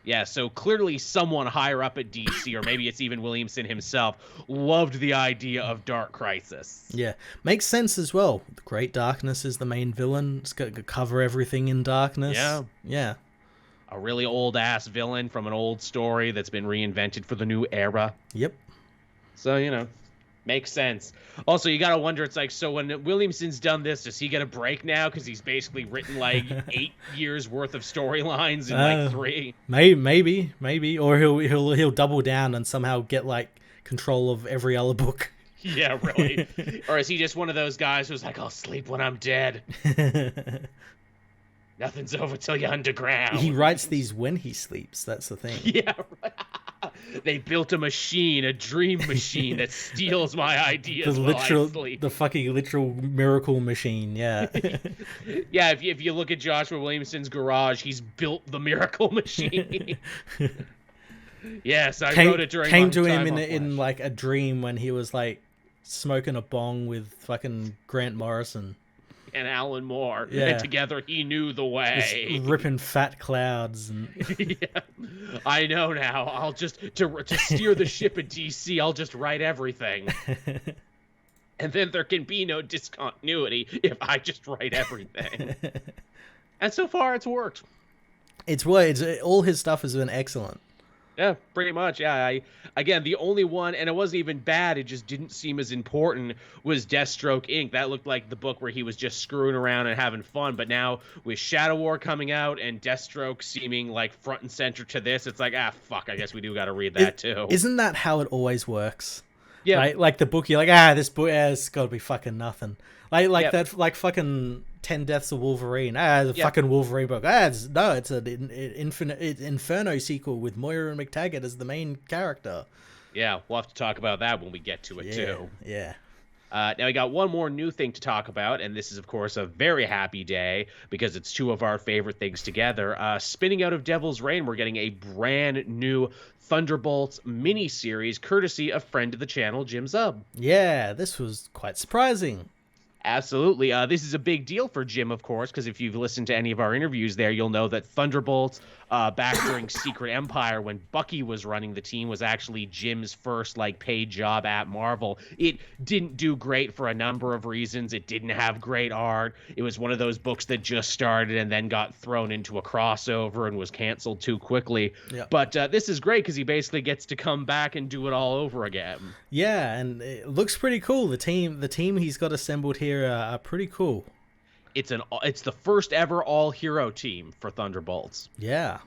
Yeah, so clearly someone higher up at DC, or maybe it's even Williamson himself, loved the idea of Dark Crisis. Yeah, makes sense as well. The Great Darkness is the main villain. It's got to cover everything in darkness. Yeah. Yeah. A really old-ass villain from an old story that's been reinvented for the new era. Yep. So, you know, makes sense. Also, you gotta wonder, it's like, so when Williamson's done this, does he get a break now? Because he's basically written, like, 8 years worth of storylines in, like, 3. Maybe. Or he'll double down and somehow get, like, control of every other book. Yeah, really. Or is he just one of those guys who's like, I'll sleep when I'm dead? Nothing's over till you're underground. He writes these when he sleeps. That's the thing. Yeah, right. They built a machine, a dream machine that steals my ideas while I sleep. The fucking literal miracle machine, yeah. Yeah, if you look at Joshua Williamson's garage, he's built the miracle machine. Yes, I wrote it during came to him in like a dream when he was like smoking a bong with fucking Grant Morrison. And Alan Moore, yeah. And together he knew the way. Just ripping fat clouds. And... Yeah. I know now. I'll just, to steer the ship at DC, I'll just write everything. And then there can be no discontinuity if I just write everything. And so far, it's worked. All his stuff has been excellent. Yeah, pretty much. Yeah, again, the only one, and it wasn't even bad, it just didn't seem as important, was Deathstroke Inc. That looked like the book where he was just screwing around and having fun, but now with Shadow War coming out and Deathstroke seeming like front and center to this, it's like, fuck, I guess we do got to read that too. Isn't that how it always works? Yeah. Right? Like the book, you're like, this book, it's got to be fucking nothing. Like that, like fucking 10 Deaths of Wolverine. The fucking Wolverine book. It's an Inferno sequel with Moira McTaggart as the main character. Yeah, we'll have to talk about that when we get to it too. Yeah. Now we got one more new thing to talk about, and this is, of course, a very happy day because it's two of our favorite things together. Spinning out of Devil's Reign, we're getting a brand new Thunderbolts mini-series courtesy of friend of the channel, Jim Zub. Yeah, this was quite surprising. Absolutely. This is a big deal for Jim, of course, because if you've listened to any of our interviews there, you'll know that Thunderbolts, back during Secret Empire, when Bucky was running the team, was actually Jim's first, paid job at Marvel. It didn't do great for a number of reasons. It didn't have great art. It was one of those books that just started and then got thrown into a crossover and was canceled too quickly. Yeah. But this is great because he basically gets to come back and do it all over again. Yeah, and it looks pretty cool. The team he's got assembled here are pretty cool. It's the first ever all-hero team for Thunderbolts. Yeah.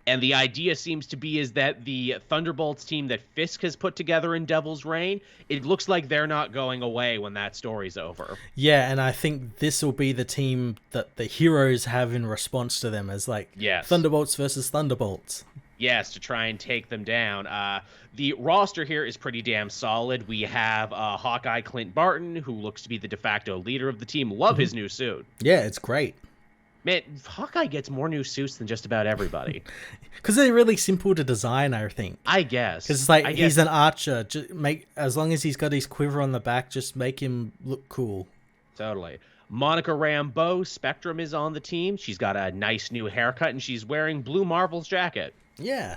And the idea seems to be is that the Thunderbolts team that Fisk has put together in Devil's Reign, it looks like they're not going away when that story's over. Yeah, and I think this will be the team that the heroes have in response to them as yes. Thunderbolts versus Thunderbolts. Yes, to try and take them down. The roster here is pretty damn solid. We have Hawkeye Clint Barton, who looks to be the de facto leader of the team. Love his new suit. Yeah, it's great. Man, Hawkeye gets more new suits than just about everybody. Because they're really simple to design, I think. I guess. Because he's an archer. As long as he's got his quiver on the back, just make him look cool. Totally. Monica Rambeau, Spectrum, is on the team. She's got a nice new haircut, and she's wearing Blue Marvel's jacket. Yeah.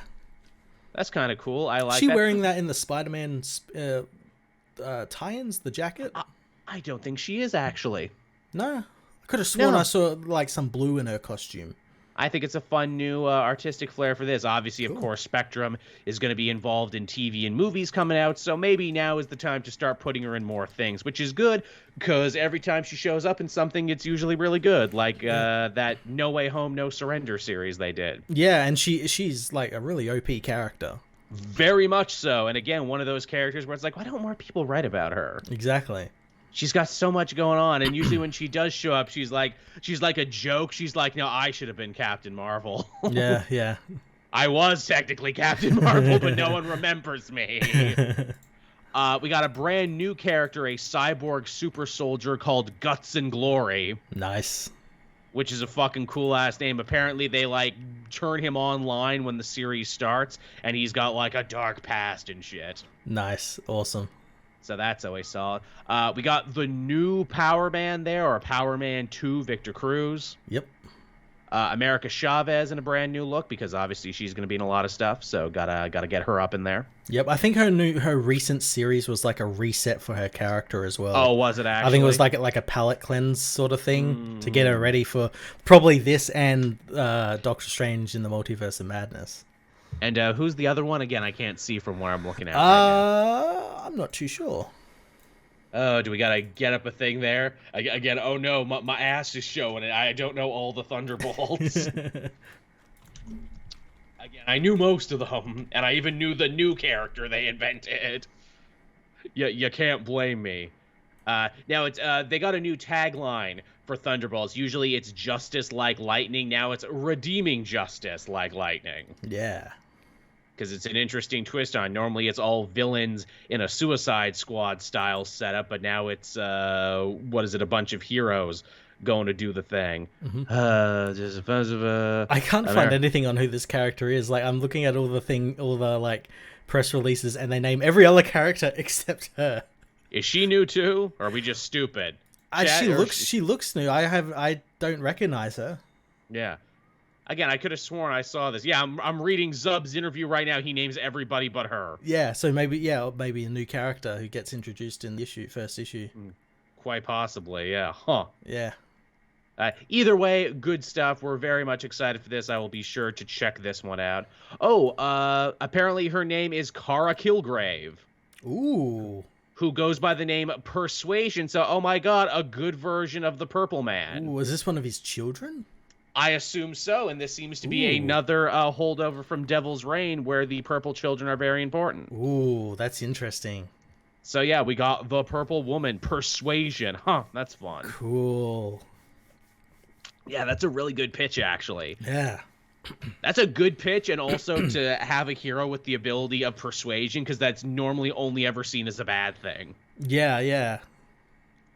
That's kind of cool. I like that. Is she wearing that in the Spider-Man tie-ins, the jacket? I don't think she is, actually. No. I could have sworn I saw some blue in her costume. I think it's a fun new artistic flair for this. Obviously, of course, Spectrum is going to be involved in TV and movies coming out, so maybe now is the time to start putting her in more things, which is good, because every time she shows up in something, it's usually really good, like that No Way Home, No Surrender series they did. Yeah, and she's a really OP character. Very much so, and again, one of those characters where it's like, why don't more people write about her? Exactly. She's got so much going on, and usually when she does show up, she's like a joke. She's like, no, I should have been Captain Marvel. Yeah, yeah. I was technically Captain Marvel, but no one remembers me. We got a brand new character, a cyborg super soldier called Guts and Glory. Nice. Which is a fucking cool-ass name. Apparently, they, like, turn him online when the series starts, and he's got, like, a dark past and shit. Nice. Awesome. So that's always solid. We got the new Power Man there, or Power Man 2, Victor Cruz. Yep. America Chavez in a brand new look, because obviously she's going to be in a lot of stuff, so gotta get her up in there. Yep, I think her recent series was like a reset for her character as well. Oh, was it actually? I think it was like a palette cleanse sort of thing to get her ready for probably this and Doctor Strange in the Multiverse of Madness. And who's the other one? Again, I can't see from where I'm looking at right now. I'm not too sure. Oh, do we gotta get up a thing there? Again, oh no, my ass is showing it. I don't know all the Thunderbolts. Again, I knew most of them, and I even knew the new character they invented. You can't blame me. Now, it's they got a new tagline for Thunderbolts. Usually it's justice like lightning. Now it's redeeming justice like lightning. Yeah. Because it's an interesting twist on. Normally it's all villains in a Suicide Squad style setup, but now it's a bunch of heroes going to do the thing. I can't find anything on who this character is. Like, I'm looking at all the like press releases, and they name every other character except her. Is she new too, or are we just stupid? She looks new. I don't recognize her. Yeah. Again, I could have sworn I saw this. Yeah, I'm reading Zub's interview right now. He names everybody but her. Yeah, so maybe a new character who gets introduced in the first issue. Quite possibly, yeah. Huh. Yeah. Either way, good stuff. We're very much excited for this. I will be sure to check this one out. Oh, apparently her name is Kara Kilgrave. Ooh. Who goes by the name Persuasion. So, oh my god, a good version of the Purple Man. Ooh, is this one of his children? I assume so, and this seems to be another holdover from Devil's Reign, where the purple children are very important. Ooh, that's interesting. So yeah, we got the Purple Woman, Persuasion. Huh, that's fun. Cool. Yeah, that's a really good pitch, actually. Yeah. That's a good pitch, and also to have a hero with the ability of persuasion, because that's normally only ever seen as a bad thing. Yeah, yeah.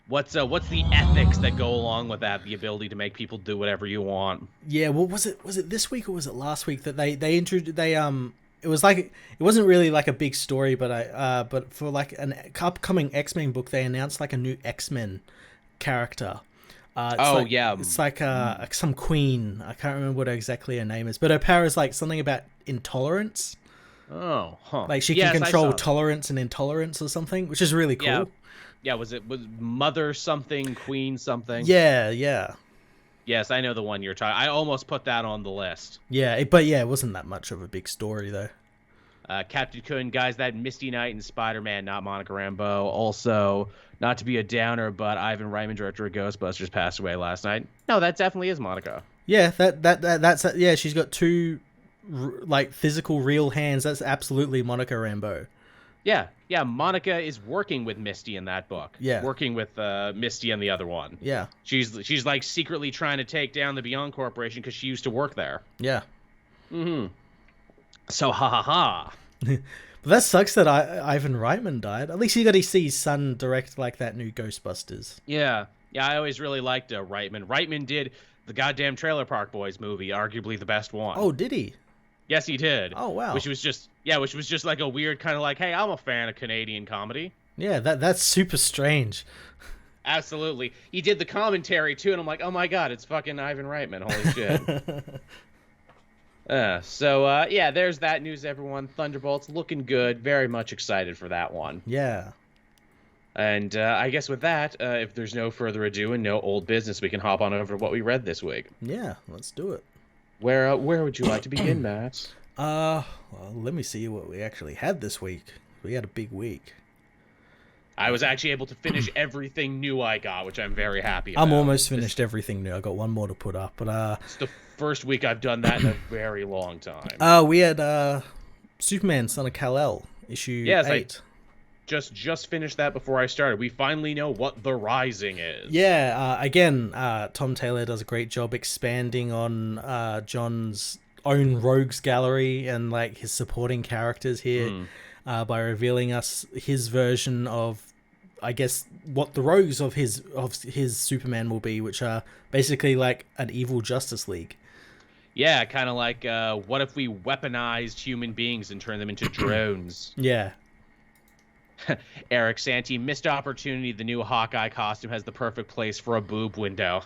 What's the ethics that go along with that? The ability to make people do whatever you want. Yeah, well, was it this week or was it last week that they introduced it was like it wasn't really like a big story, but for like an upcoming X-Men book, they announced like a new X-Men character. It's like some queen. I can't remember what exactly her name is, but her power is like something about intolerance. Oh, huh. Like she can control tolerance and intolerance or something, which is really cool. Yeah. Yeah, was Mother something, Queen something? Yeah, yeah. Yes, I know the one you're talking. I almost put that on the list. Yeah, it wasn't that much of a big story though. Captain Kun, guys, that Misty-Knight and Spider-Man, not Monica Rambeau. Also, not to be a downer, but Ivan Reitman, director of Ghostbusters, passed away last night. No, that definitely is Monica. Yeah, that's yeah. She's got two like physical, real hands. That's absolutely Monica Rambeau. Yeah, Monica is working with Misty in that book. Yeah. Working with Misty and the other one. Yeah. She's like secretly trying to take down the Beyond Corporation because she used to work there. Yeah. Mm-hmm. So, ha. But that sucks that Ivan Reitman died. At least he got to see his son direct like that new Ghostbusters. Yeah, I always really liked Reitman. Reitman did the goddamn Trailer Park Boys movie, arguably the best one. Oh, did he? Yes, he did. Oh, wow. Which was just like a weird kind of like, hey, I'm a fan of Canadian comedy. Yeah, that's super strange. Absolutely. He did the commentary, too, and I'm like, oh my god, it's fucking Ivan Reitman. Holy shit. So, there's that news, everyone. Thunderbolts looking good. Very much excited for that one. Yeah. And I guess with that, if there's no further ado and no old business, we can hop on over to what we read this week. Yeah, let's do it. Where would you like to begin, Matt? Well, let me see what we actually had this week. We had a big week. I was actually able to finish everything new I got, which I'm very happy about. I'm almost finished everything new. I got one more to put up, but it's the first week I've done that in a very long time. We had Superman, Son of Kal-El, issue 8. just finished that before I started. We finally know what the Rising is. Yeah, again, Tom Taylor does a great job expanding on John's own rogues gallery and like his supporting characters here by revealing us his version of, I guess, what the rogues of his Superman will be, which are basically like an evil Justice League. Yeah, kind of like what if we weaponized human beings and turned them into drones? Yeah. Eric Santee, missed opportunity. The new Hawkeye costume has the perfect place for a boob window.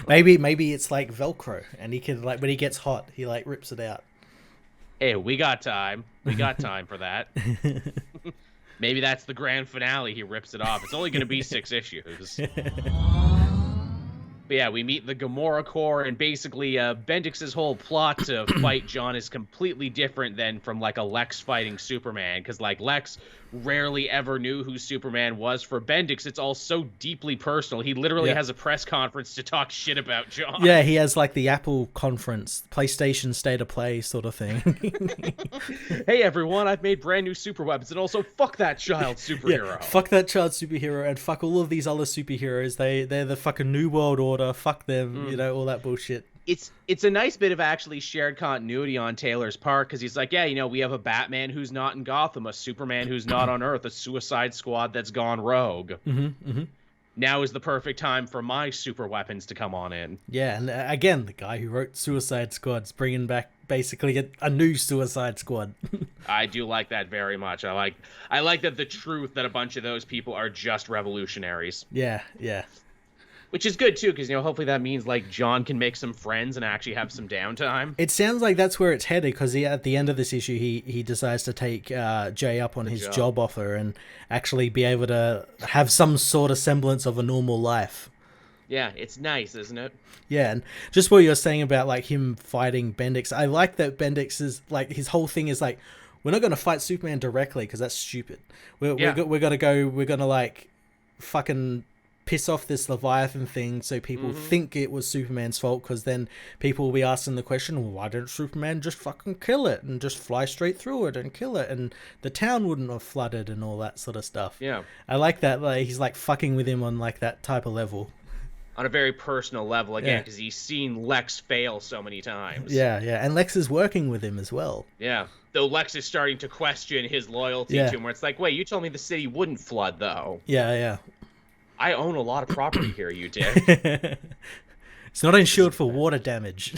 maybe it's like Velcro, and he can, like, when he gets hot, he like rips it out. Hey, we got time. We got time for that. Maybe that's the grand finale. He rips it off. It's only going to be 6 issues. But yeah, we meet the Gamora Corps, and basically Bendix's whole plot to fight John is completely different than from like a Lex fighting Superman, because like Lex rarely ever knew who Superman was. For Bendix, it's all so deeply personal. He literally has a press conference to talk shit about John. Yeah, he has like the Apple conference, PlayStation State of Play sort of thing. Hey everyone, I've made brand new super weapons, and also fuck that child superhero. Yeah, fuck that child superhero, and fuck all of these other superheroes. They're the fucking New World Order. Fuck them, you know, all that bullshit. It's a nice bit of actually shared continuity on Taylor's part, because he's like, yeah, you know, we have a Batman who's not in Gotham, a Superman who's not on Earth, a Suicide Squad that's gone rogue. Now is the perfect time for my super weapons to come on in. Yeah, and again, the guy who wrote Suicide Squad's bringing back basically a new Suicide Squad. I do like that very much. I like that the truth that a bunch of those people are just revolutionaries. Yeah, yeah. Which is good, too, because, you know, hopefully that means, like, John can make some friends and actually have some downtime. It sounds like that's where it's headed, because at the end of this issue, he decides to take Jay up on his job offer and actually be able to have some sort of semblance of a normal life. Yeah, it's nice, isn't it? Yeah, and just what you're saying about, like, him fighting Bendix, I like that Bendix is, like, his whole thing is, like, we're not going to fight Superman directly, because that's stupid. We're going to, like, fucking piss off this Leviathan thing so people think it was Superman's fault, because then people will be asking the question, well, why didn't Superman just fucking kill it and just fly straight through it and kill it, and the town wouldn't have flooded and all that sort of stuff. Yeah. I like that, like, he's like fucking with him on like that type of level. On a very personal level, again, because he's seen Lex fail so many times. Yeah, and Lex is working with him as well. Yeah, though Lex is starting to question his loyalty to him, where it's like, wait, you told me the city wouldn't flood, though. Yeah. I own a lot of property here, you dick. It's not insured for water damage.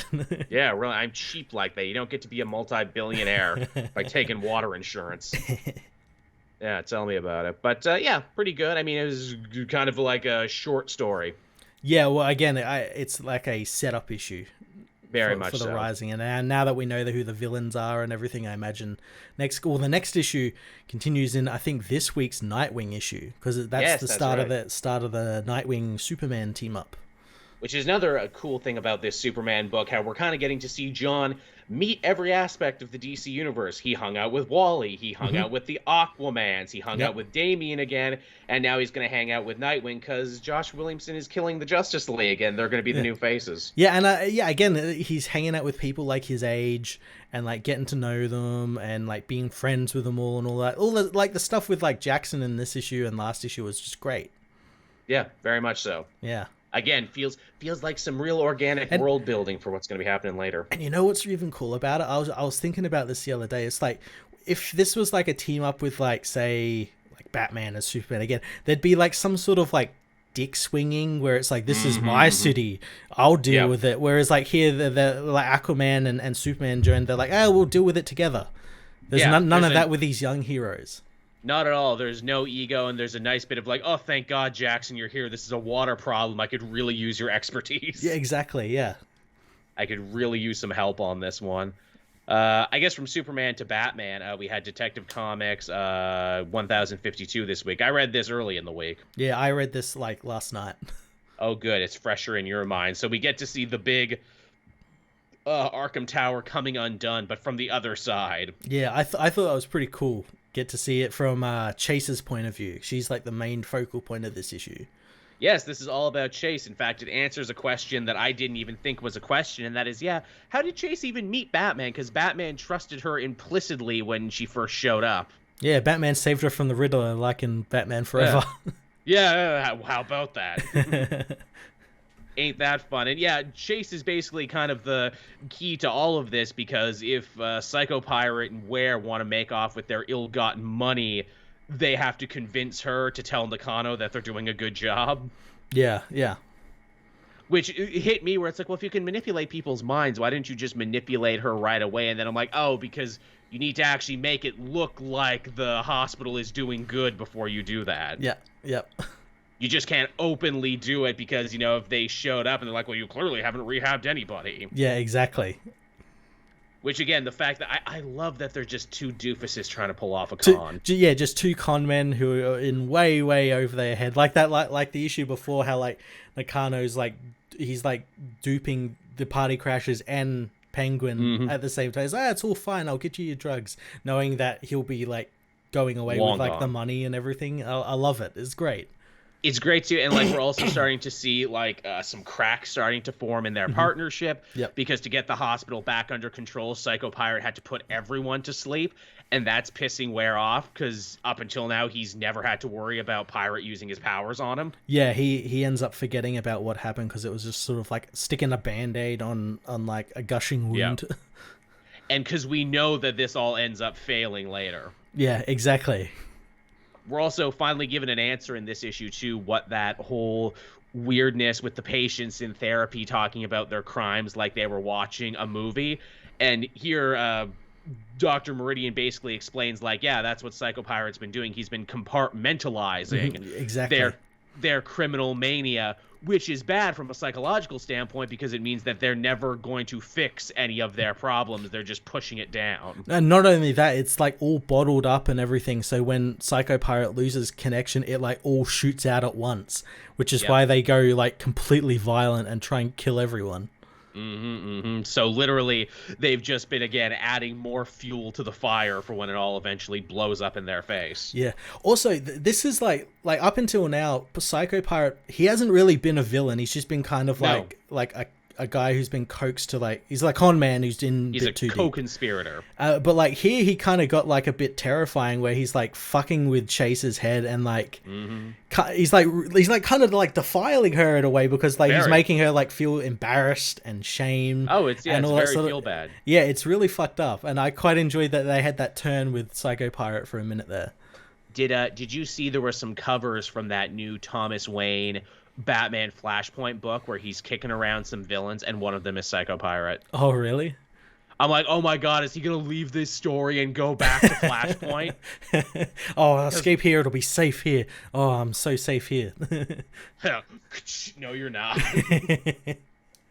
Yeah, really, I'm cheap like that. You don't get to be a multi-billionaire by taking water insurance. Yeah, tell me about it. But, yeah, pretty good. I mean, it was kind of like a short story. Yeah, well, again, it's like a setup issue. Very much for the so. Rising, and now that we know who the villains are and everything, I imagine the next issue continues in, I think, this week's Nightwing issue, because that's the start of the Nightwing Superman team up. Which is another cool thing about this Superman book, how we're kind of getting to see John meet every aspect of the DC universe. He hung out with Wally, he hung out with the Aquamans, he hung out with Damian again, and now he's going to hang out with Nightwing because Josh Williamson is killing the Justice League, and they're going to be the new faces. Yeah, and again, he's hanging out with people like his age, and like getting to know them, and like being friends with them all, and all that. All the like the stuff with like Jackson in this issue and last issue was just great. Yeah, very much so. Yeah. Again, feels like some real organic world building for what's going to be happening later. And you know what's even cool about it? I was thinking about this the other day. It's like, if this was like a team up with like, say, like Batman and Superman again, there'd be like some sort of like dick swinging where it's like, this is my city, I'll deal with it. Whereas like here, the like Aquaman and Superman joined, they're like, oh, we'll deal with it together. There's none of that with these young heroes. Not at all. There's no ego, and there's a nice bit of like, oh, thank God, Jackson, you're here. This is a water problem. I could really use your expertise. Yeah, exactly, yeah. I could really use some help on this one. I guess from Superman to Batman, we had Detective Comics 1052 this week. I read this early in the week. Yeah, I read this like last night. Oh, good. It's fresher in your mind. So we get to see the big Arkham Tower coming undone, but from the other side. Yeah, I thought that was pretty cool. Get to see it from Chase's point of view. She's like the main focal point of this issue. Yes, this is all about Chase. In fact, it answers a question that I didn't even think was a question, and that is, how did Chase even meet Batman? Because Batman trusted her implicitly when she first showed up. Yeah, Batman saved her from the Riddler, like in Batman Forever. Yeah, how about that? Ain't that fun? And yeah, Chase is basically kind of the key to all of this, because if Psycho Pirate and Ware want to make off with their ill-gotten money, they have to convince her to tell Nakano that they're doing a good job. Yeah, yeah. Which hit me where it's like, well, if you can manipulate people's minds, why didn't you just manipulate her right away? And then I'm like, oh, because you need to actually make it look like the hospital is doing good before you do that. Yeah, yep. You just can't openly do it because, if they showed up and they're like, well, you clearly haven't rehabbed anybody. Yeah, exactly. Which, again, the fact that I love that they're just two doofuses trying to pull off a con. Yeah, just two con men who are in way, way over their head. Like that, like the issue before, how like Nakano's like, he's like duping the Party Crashers and Penguin at the same time. He's like, it's all fine, I'll get you your drugs. Knowing that he'll be like going away with like the money and everything. I love it. It's great. It's great too, and like we're also starting to see like some cracks starting to form in their partnership. Yep. Because to get the hospital back under control, Psycho Pirate had to put everyone to sleep, and that's pissing Ware off because up until now he's never had to worry about Pirate using his powers on him. Yeah, he ends up forgetting about what happened because it was just sort of like sticking a band-aid on like a gushing wound. Yeah. And because we know that this all ends up failing later. Yeah, exactly. We're also finally given an answer in this issue to what that whole weirdness with the patients in therapy talking about their crimes like they were watching a movie. And here, Dr. Meridian basically explains, like, yeah, that's what Psycho Pirate's been doing. He's been compartmentalizing exactly their criminal mania, which is bad from a psychological standpoint because it means that they're never going to fix any of their problems. They're just pushing it down. And not only that, it's like all bottled up and everything. So when Psycho Pirate loses connection, it like all shoots out at once, which is why they go like completely violent and try and kill everyone. So literally, they've just been, again, adding more fuel to the fire for when it all eventually blows up in their face. Yeah. Also, this is like up until now, Psycho Pirate, he hasn't really been a villain. He's just been kind of like a guy who's been coaxed to like, he's like a con man who's in he's bit too deep. Co-conspirator. But like here, he kind of got like a bit terrifying where he's like fucking with Chase's head and like he's like kind of like defiling her in a way because like he's making her like feel embarrassed and shame. Oh, it's very feel bad. Yeah, it's really fucked up, and I quite enjoyed that they had that turn with Psycho Pirate for a minute there. Did you see there were some covers from that new Thomas Wayne Batman Flashpoint book where he's kicking around some villains and one of them is Psycho Pirate? Oh, really? I'm like, oh my god, is he gonna leave this story and go back to Flashpoint? Oh, I'll escape here, it'll be safe here. Oh, I'm so safe here. No, you're not.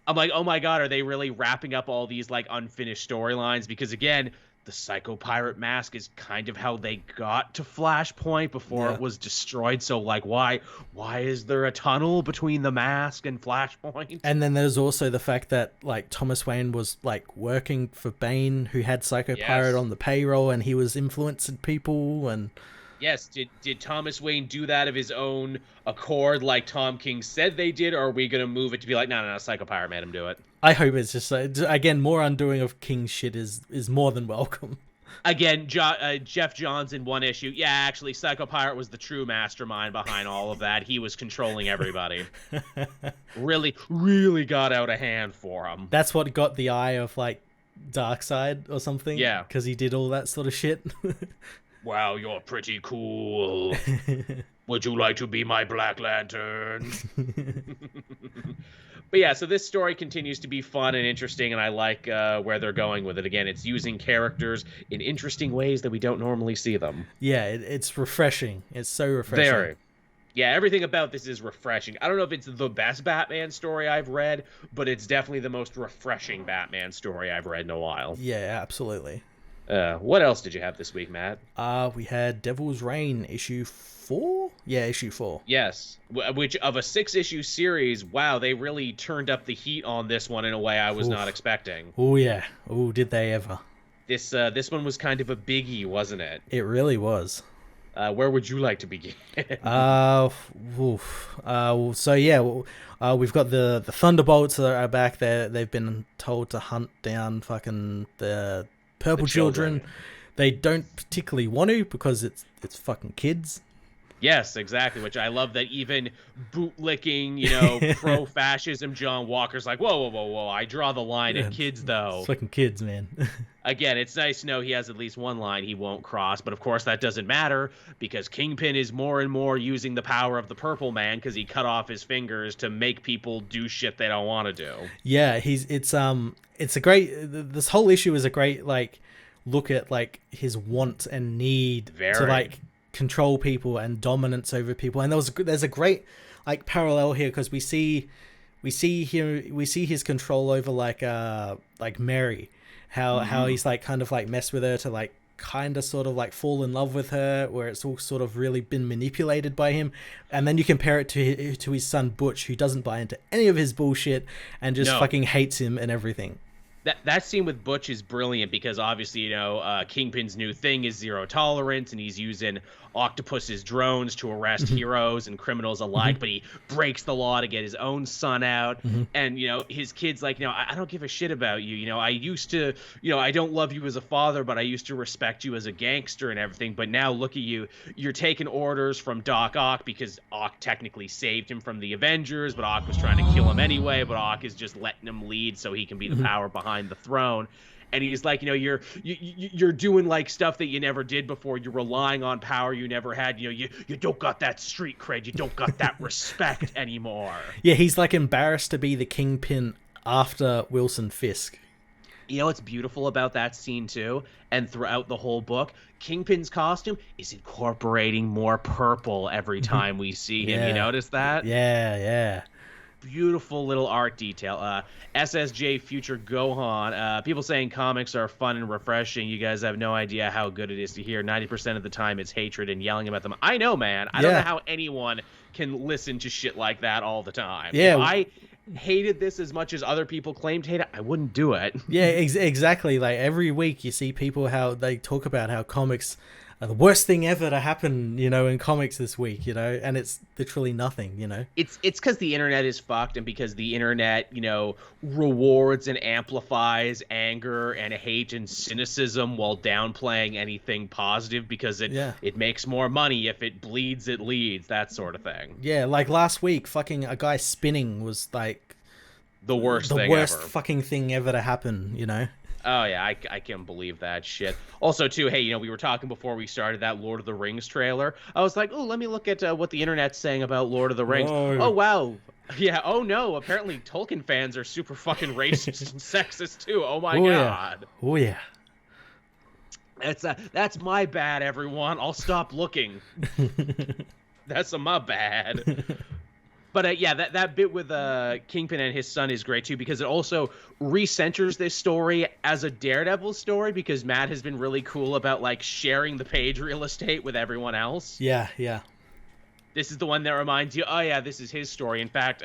I'm like, oh my god, are they really wrapping up all these like unfinished storylines? Because again, the Psycho Pirate mask is kind of how they got to Flashpoint before it was destroyed. So like, why is there a tunnel between the mask and Flashpoint? And then there's also the fact that like Thomas Wayne was like working for Bane, who had Psycho Pirate on the payroll, and he was influencing people. And yes, did Thomas Wayne do that of his own accord, like Tom King said they did, or are we gonna move it to be like, no, Psycho Pirate made him do it? I hope it's just again, more undoing of King's shit is more than welcome. Again, Jeff Johns in one issue. Yeah, actually, Psycho Pirate was the true mastermind behind all of that. He was controlling everybody. Really, really got out of hand for him. That's what got the eye of like Darkseid or something. Yeah, because he did all that sort of shit. Wow, you're pretty cool. Would you like to be my Black Lantern? But yeah, so this story continues to be fun and interesting, and I like where they're going with it. Again, it's using characters in interesting ways that we don't normally see them. Yeah, it's refreshing. It's so refreshing. Very. Yeah, everything about this is refreshing. I don't know if it's the best Batman story I've read, but it's definitely the most refreshing Batman story I've read in a while. Yeah, absolutely. What else did you have this week, Matt? We had Devil's Reign issue 4? Yeah, issue 4. Yes, which of a 6-issue series, wow, they really turned up the heat on this one in a way I was not expecting. Oh yeah. Oh, did they ever. This one was kind of a biggie, wasn't it? It really was. Where would you like to begin? So yeah, we've got the Thunderbolts that are back there. They've been told to hunt down fucking the Purple Children. they don't particularly want to because it's fucking kids. Yes, exactly. Which I love that even bootlicking, pro-fascism John Walker's like, whoa, whoa, whoa, whoa. I draw the line at kids, though. It's fucking kids, man. Again, it's nice to know he has at least one line he won't cross. But of course, that doesn't matter because Kingpin is more and more using the power of the Purple Man because he cut off his fingers to make people do shit they don't want to do. Yeah, it's a great. This whole issue is a great look at his want and need to control people and dominance over people. And there's a great parallel here because we see his control over Mary, how he's kind of mess with her to kind of sort of fall in love with her, where it's all sort of really been manipulated by him. And then you compare it to his son Butch, who doesn't buy into any of his bullshit and just fucking hates him and everything. That scene with Butch is brilliant because obviously, Kingpin's new thing is zero tolerance, and he's using Octopus's drones to arrest heroes and criminals alike, but he breaks the law to get his own son out. And, his kid's like, I don't give a shit about you. I used to, I don't love you as a father, but I used to respect you as a gangster and everything. But now look at you. You're taking orders from Doc Ock because Ock technically saved him from the Avengers, but Ock was trying to kill him anyway. But Ock is just letting him lead so he can be the power behind the throne. And he's like, you're doing stuff that you never did before. You're relying on power you never had. You don't got that street cred. You don't got that respect anymore. Yeah, he's embarrassed to be the Kingpin after Wilson Fisk. What's beautiful about that scene too, and throughout the whole book, Kingpin's costume is incorporating more purple every time we see him. You notice that? Yeah. Beautiful little art detail. SSJ Future Gohan. People saying comics are fun and refreshing. You guys have no idea how good it is to hear. 90% of the time it's hatred and yelling about them. I know, man. I don't know how anyone can listen to shit like that all the time. Yeah. If I hated this as much as other people claimed to hate it, I wouldn't do it. Yeah, exactly. Every week you see people how they talk about how comics are the worst thing ever to happen, in comics this week, and it's literally nothing, It's because the internet is fucked, and because the internet, rewards and amplifies anger and hate and cynicism while downplaying anything positive because it makes more money. If it bleeds, it leads, that sort of thing. Yeah, last week, fucking a guy spinning was the worst fucking thing ever to happen, Oh, yeah, I can't believe that shit. Also, too, hey, we were talking before we started that Lord of the Rings trailer. I was like, oh, let me look at what the internet's saying about Lord of the Rings. Whoa. Oh, wow. Yeah, oh, no, apparently Tolkien fans are super fucking racist and sexist, too. Oh, my God. Yeah. Oh, yeah. That's my bad, everyone. I'll stop looking. That's my bad. But that bit with Kingpin and his son is great too because it also recenters this story as a Daredevil story because Matt has been really cool about sharing the page real estate with everyone else. Yeah. This is the one that reminds you, oh yeah, this is his story. In fact,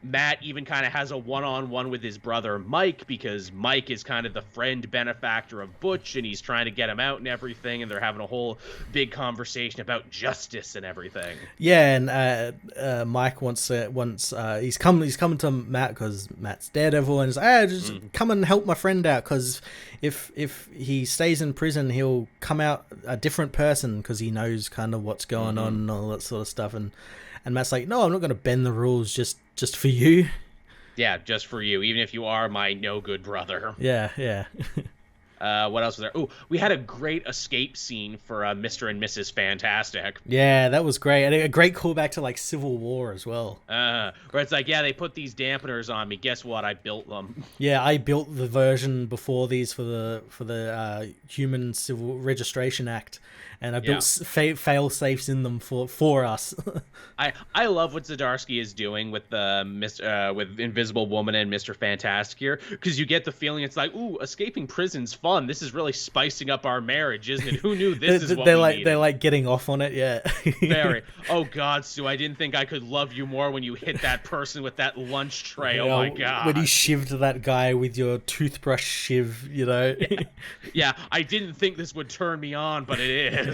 Matt even kind of has a one-on-one with his brother Mike because Mike is kind of the friend benefactor of Butch and he's trying to get him out and everything, and they're having a whole big conversation about justice and everything. Yeah, and Mike he's coming to Matt because Matt's Daredevil, and he's like, just come and help my friend out because if he stays in prison, he'll come out a different person because he knows kind of what's going on and all that sort of stuff. And Matt's like, no, I'm not going to bend the rules just for you. Yeah, just for you, even if you are my no good brother. Yeah. What else was there? Oh, we had a great escape scene for Mr. and Mrs. Fantastic. Yeah, that was great. And a great callback to Civil War as well. Where it's they put these dampeners on me. Guess what? I built them. Yeah, I built the version before these for the Human Civil Registration Act. And I built fail safes in them for us. I love what Zdarsky is doing with with Invisible Woman and Mr. Fantastic here, because you get the feeling it's ooh, escaping prison's fun. This is really spicing up our marriage, isn't it? Who knew this is what we needed? They're getting off on it, yeah. Very. Oh God, Sue, I didn't think I could love you more when you hit that person with that lunch tray. Oh my God. When you shivved that guy with your toothbrush shiv, Yeah, I didn't think this would turn me on, but it is.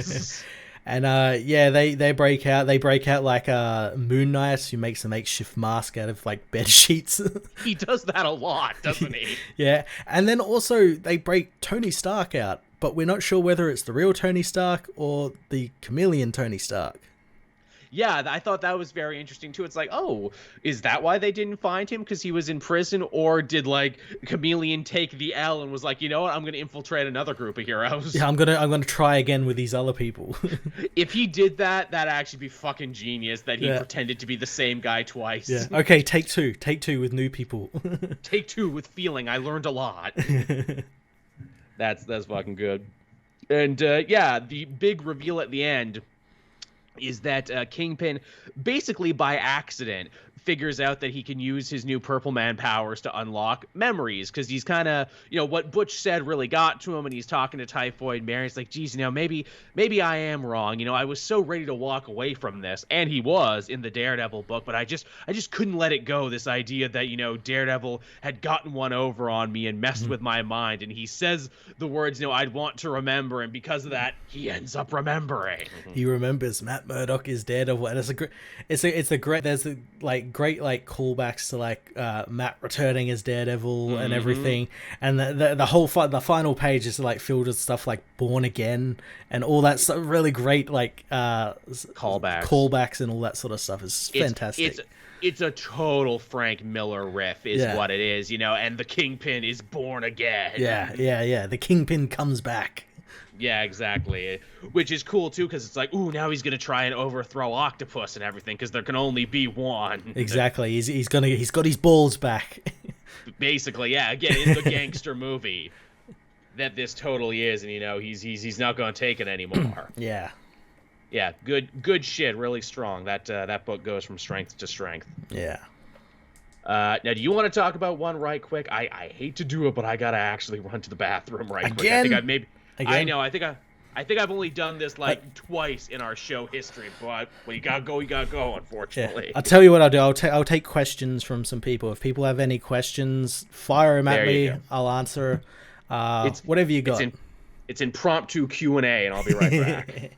And they break out like Moon Knight, who makes a makeshift mask out of bed sheets. He does that a lot, doesn't he? Yeah. And then also they break Tony Stark out but we're not sure whether it's the real Tony Stark or the chameleon Tony Stark. Yeah, I thought that was very interesting too. It's like, oh, is that why they didn't find him? Because he was in prison? Or did like Chameleon take the L and was like, you know what, I'm going to infiltrate another group of heroes? Yeah, I'm gonna try again with these other people. If he did that, that'd actually be fucking genius. That he pretended to be the same guy twice. Yeah. Okay, take two with new people. Take two with feeling. I learned a lot. That's fucking good. And yeah, the big reveal at the end is that Kingpin, basically by accident, figures out that he can use his new Purple Man powers to unlock memories, because he's kind of, you know, what Butch said really got to him, and he's talking to Typhoid Mary. He's like, geez, you know, maybe I am wrong. You know, I was so ready to walk away from this, and he was in the Daredevil book, but I just couldn't let it go, this idea that, you know, Daredevil had gotten one over on me and messed with my mind, and he says the words, you know, I'd want to remember, and because of that, he ends up remembering. He remembers Matt Murdock is Daredevil, and there's great like callbacks to like Matt returning as Daredevil and everything, and the whole the final page is like filled with stuff like Born Again and all that stuff. Really great like callbacks and all that sort of stuff. Is fantastic. It's a total Frank Miller riff is what it is, you know, and the Kingpin is born again. Yeah. The Kingpin comes back. Yeah, exactly. Which is cool too, because it's like, ooh, now he's gonna try and overthrow Octopus and everything, because there can only be one. Exactly. He's got his balls back. Basically, yeah. Again, it's the gangster movie that this totally is, and you know, he's not gonna take it anymore. Yeah. Yeah. Good shit. Really strong. That book goes from strength to strength. Yeah. Now, do you want to talk about one right quick? I hate to do it, but I gotta actually run to the bathroom right quick. I think I've maybe. Again? I know. I think I've only done this like twice in our show history, but when you gotta go, unfortunately. Yeah. I'll tell you what I'll do. I'll take questions from some people. If people have any questions, fire them at me. I'll answer. Whatever you got. It's impromptu Q&A, and I'll be right back.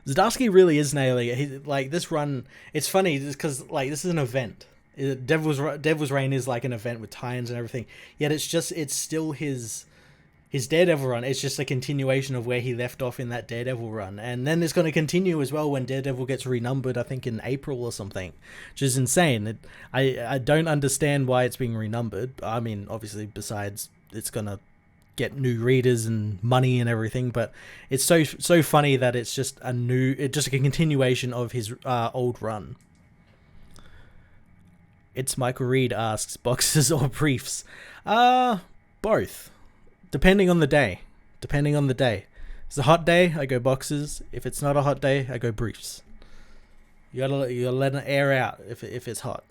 Zdarsky really is nailing it. Like this run, it's funny because like this is an event. Devil's Reign is like an event with tie-ins and everything. Yet it's still his Daredevil run. It's just a continuation of where he left off in that Daredevil run, and then it's going to continue as well when Daredevil gets renumbered. I think in April or something, which is insane. I don't understand why it's being renumbered. I mean, obviously, besides it's going to get new readers and money and everything, but it's so funny that it's just a continuation of his old run. It's Michael Reed asks, boxers or briefs? Both. Depending on the day. If it's a hot day, I go boxers. If it's not a hot day, I go briefs. You gotta let it air out if it's hot.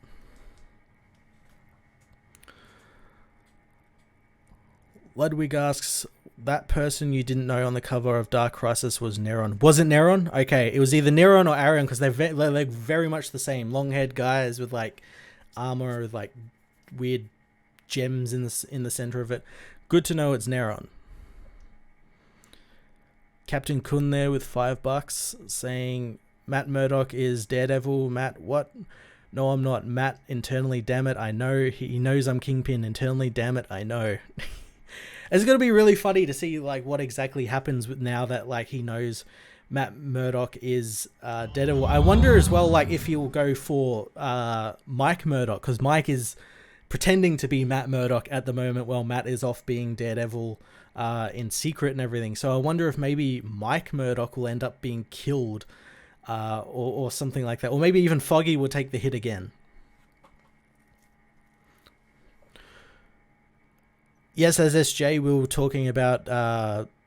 Ludwig asks, that person you didn't know on the cover of Dark Crisis was Neron. Was it Neron? Okay, it was either Neron or Arion, because they're very much the same. Long-haired guys with like armor with like weird gems in the center of it. Good to know it's Neron. Captain Kun there with $5 saying Matt Murdock is Daredevil. Matt, what? No, I'm not. Matt, internally, damn it, I know. He knows I'm Kingpin. Internally, damn it, I know. It's gonna be really funny to see like what exactly happens with now that like he knows Matt Murdock is Daredevil. I wonder as well, like if he'll go for Mike Murdock, because Mike is pretending to be Matt Murdock at the moment while Matt is off being Daredevil in secret and everything. So I wonder if maybe Mike Murdock will end up being killed or something like that. Or maybe even Foggy will take the hit again. Yes, as SJ, we were talking about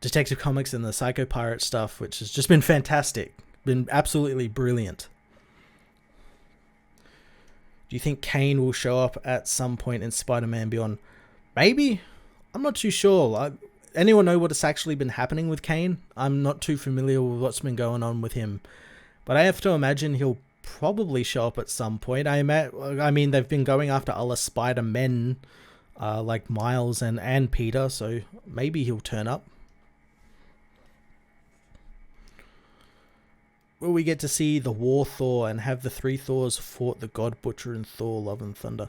Detective Comics and the Psycho Pirate stuff, which has just been fantastic. Been absolutely brilliant. Do you think Kane will show up at some point in Spider-Man Beyond? Maybe. I'm not too sure. Anyone know what's actually been happening with Kane? I'm not too familiar with what's been going on with him. But I have to imagine he'll probably show up at some point. I mean, they've been going after other Spider-Men, like Miles and Peter, so maybe he'll turn up. Will we get to see the War Thor and have the three Thors fought the God Butcher and Thor Love and Thunder?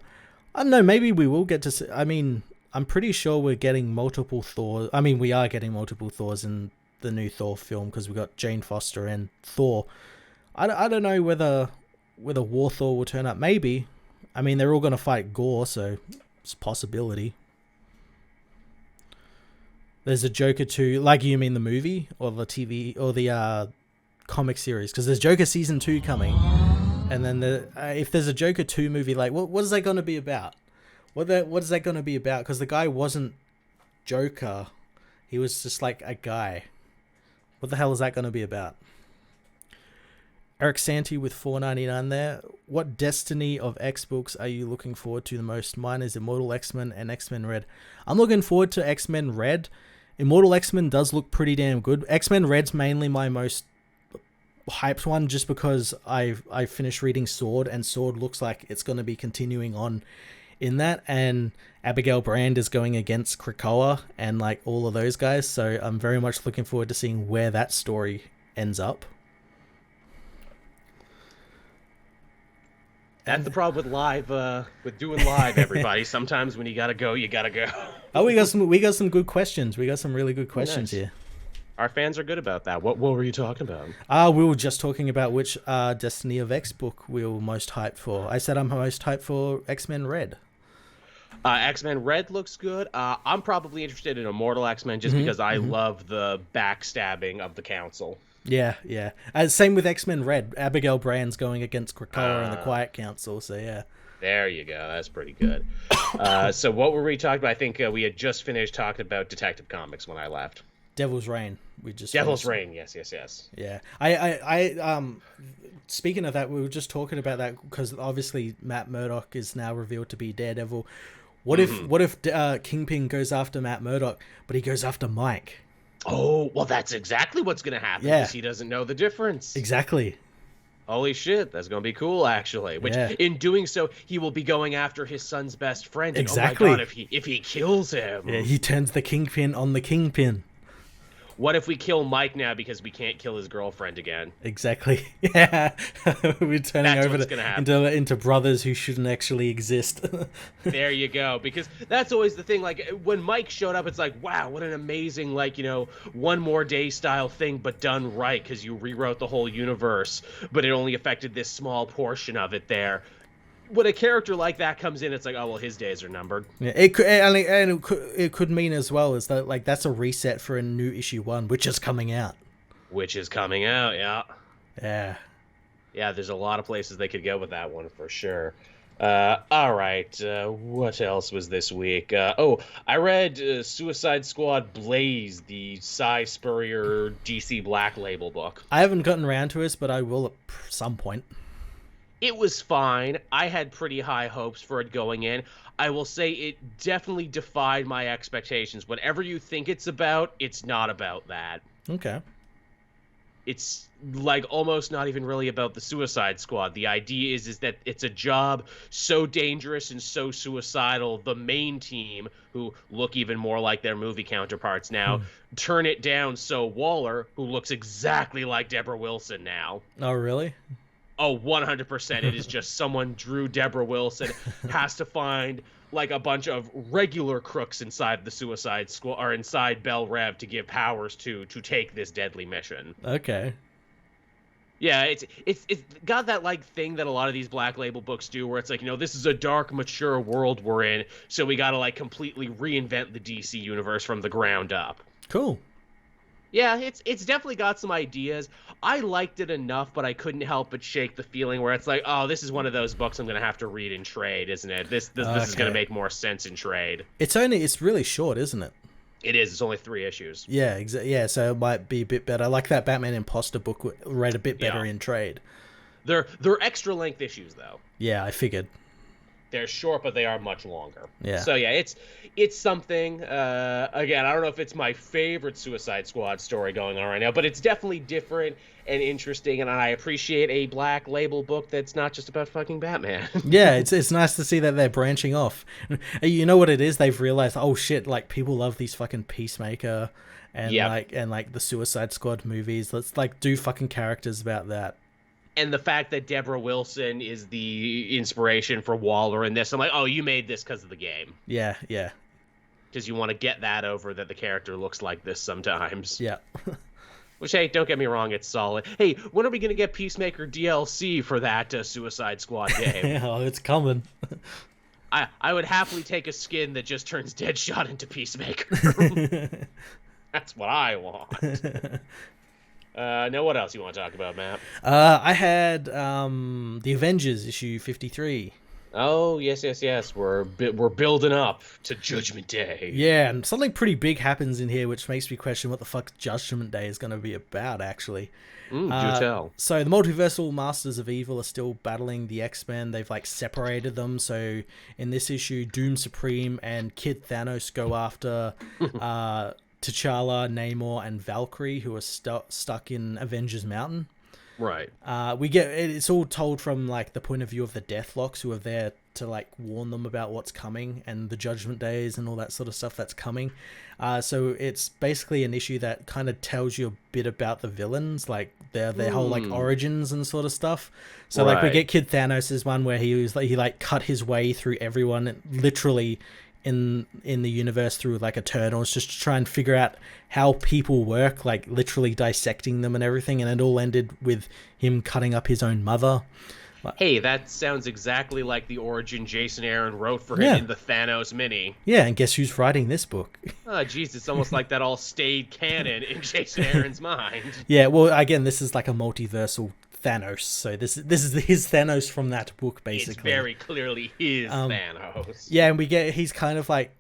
I don't know. Maybe we will get to see. I mean, I'm pretty sure we're getting multiple Thor. I mean, we are getting multiple Thors in the new Thor film because we got Jane Foster and Thor. I don't know whether War Thor will turn up. Maybe. I mean, they're all going to fight Gore, so it's a possibility. There's a Joker 2, like you mean the movie or the TV or the comic series? Because there's Joker season 2 coming, and then if there's a Joker 2 movie, like what is that going to be about? What is that going to be about? Because the guy wasn't Joker, he was just like a guy. What the hell is that going to be about? Eric Santi with $4.99 there. What Destiny of X books are you looking forward to the most? Mine is Immortal X-Men and X-Men Red. I'm looking forward to X-Men Red. Immortal X-Men does look pretty damn good. X-Men Red's mainly my most hyped one just because I finished reading Sword, and Sword looks like it's going to be continuing on in that, and Abigail Brand is going against Krakoa and like all of those guys, so I'm very much looking forward to seeing where that story ends up. That's the problem with doing live, everybody. Sometimes when you gotta go, you gotta go. Oh, we got some good questions. We got some really good questions here. Our fans are good about that. What were you talking about? We were just talking about which Destiny of X book we were most hyped for. I said I'm most hyped for X-Men Red. X-Men Red looks good. I'm probably interested in Immortal X-Men just because I love the backstabbing of the Council. Yeah. Same with X-Men Red. Abigail Brand's going against Krakoa and the Quiet Council, so yeah. There you go. That's pretty good. So what were we talking about? I think we had just finished talking about Detective Comics when I left. Devil's Reign. Devil's Reign. Yes. Yeah. I speaking of that, we were just talking about that because obviously Matt Murdock is now revealed to be Daredevil. What if Kingpin goes after Matt Murdock, but he goes after Mike? Oh, well, that's exactly what's going to happen because he doesn't know the difference. Exactly. Holy shit, that's going to be cool, actually. Which, in doing so, he will be going after his son's best friend. Exactly. And, oh my God, if he kills him. Yeah, he turns the Kingpin on the Kingpin. What if we kill Mike now because we can't kill his girlfriend again? Exactly. Yeah. We're turning over into brothers who shouldn't actually exist. There you go. Because that's always the thing. Like, when Mike showed up, it's like, wow, what an amazing, like, One More Day style thing, but done right because you rewrote the whole universe, but it only affected this small portion of it there. When a character like that comes in, it's like, oh well, his days are numbered. Yeah, it could mean as well is that like that's a reset for a new issue 1, which is coming out. Yeah. There's a lot of places they could go with that one for sure. All right, what else was this week? I read Suicide Squad Blaze, the Cy Spurrier DC Black Label book. I haven't gotten around to it, but I will at some point. It was fine. I had pretty high hopes for it going in. I will say it definitely defied my expectations. Whatever you think it's about, it's not about that. Okay. It's like almost not even really about the Suicide Squad. The idea is that it's a job so dangerous and so suicidal, the main team, who look even more like their movie counterparts now, turn it down so Waller, who looks exactly like Deborah Wilson now. Oh, really? Oh, 100%. It is just someone drew Deborah Wilson, has to find like a bunch of regular crooks inside the Suicide Squad or inside Bell Rev to give powers to take this deadly mission. Okay. Yeah, it's got that like thing that a lot of these Black Label books do where it's like, this is a dark, mature world we're in, so we got to like completely reinvent the DC universe from the ground up. Cool. Yeah, it's definitely got some ideas. I liked it enough, but I couldn't help but shake the feeling where it's like, oh, this is one of those books I'm going to have to read in trade, isn't it? This is going to make more sense in trade. It's really short, isn't it? It is. It's only 3 issues. Yeah, Yeah, so it might be a bit better. I like that Batman Imposter book read a bit better in trade. They're extra length issues though. Yeah, I figured. They're short, but they are much longer. Yeah. So yeah, it's something. Again, I don't know if it's my favorite Suicide Squad story going on right now, but it's definitely different and interesting, and I appreciate a Black Label book that's not just about fucking Batman. Yeah, it's nice to see that they're branching off. You know what it is? They've realized, oh shit, like people love these fucking Peacemaker and like the Suicide Squad movies. Let's like do fucking characters about that. And the fact that Deborah Wilson is the inspiration for Waller in this, I'm like, oh, you made this because of the game. Yeah, yeah. Because you want to get that over that the character looks like this sometimes. Yeah. Which, hey, don't get me wrong, it's solid. Hey, when are we going to get Peacemaker DLC for that Suicide Squad game? Oh, it's coming. I would happily take a skin that just turns Deadshot into Peacemaker. That's what I want. Now, what else you want to talk about, Matt? I had the Avengers issue 53. Oh, yes. We're building up to Judgment Day. Yeah, and something pretty big happens in here, which makes me question what the fuck Judgment Day is going to be about, actually. Do tell. So the multiversal Masters of Evil are still battling the X-Men. They've, like, separated them. So in this issue, Doom Supreme and Kid Thanos go after T'Challa, Namor, and Valkyrie, who are stuck in Avengers Mountain. Right. It's all told from, like, the point of view of the Deathlocks, who are there to, like, warn them about what's coming and the Judgment Days and all that sort of stuff that's coming. So it's basically an issue that kind of tells you a bit about the villains, like their whole, like, origins and sort of stuff. So like we get Kid Thanos' one where he cut his way through everyone, literally in the universe through, like, Eternals, just to try and figure out how people work, like literally dissecting them and everything, and it all ended with him cutting up his own mother. Hey, that sounds exactly like the origin Jason Aaron wrote for him in the Thanos mini. Yeah, and guess who's writing this book? Oh, jeez, it's almost like that all stayed canon in Jason Aaron's mind. Yeah, well, again, this is like a multiversal Thanos, so this is his Thanos from that book, basically. It's very clearly his Thanos. Yeah, and he's kind of like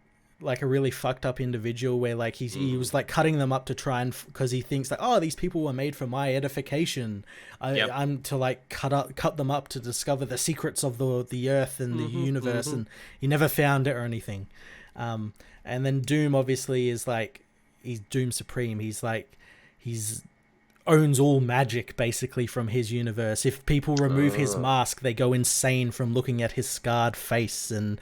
a really fucked up individual where, like, he was, like, cutting them up to try and, because he thinks, like, oh, these people were made for my edification. I'm to, like, cut them up to discover the secrets of the earth and the universe, and he never found it or anything. And then Doom obviously is, like, he's Doom Supreme. He's owns all magic, basically, from his universe. If people remove his mask, they go insane from looking at his scarred face, and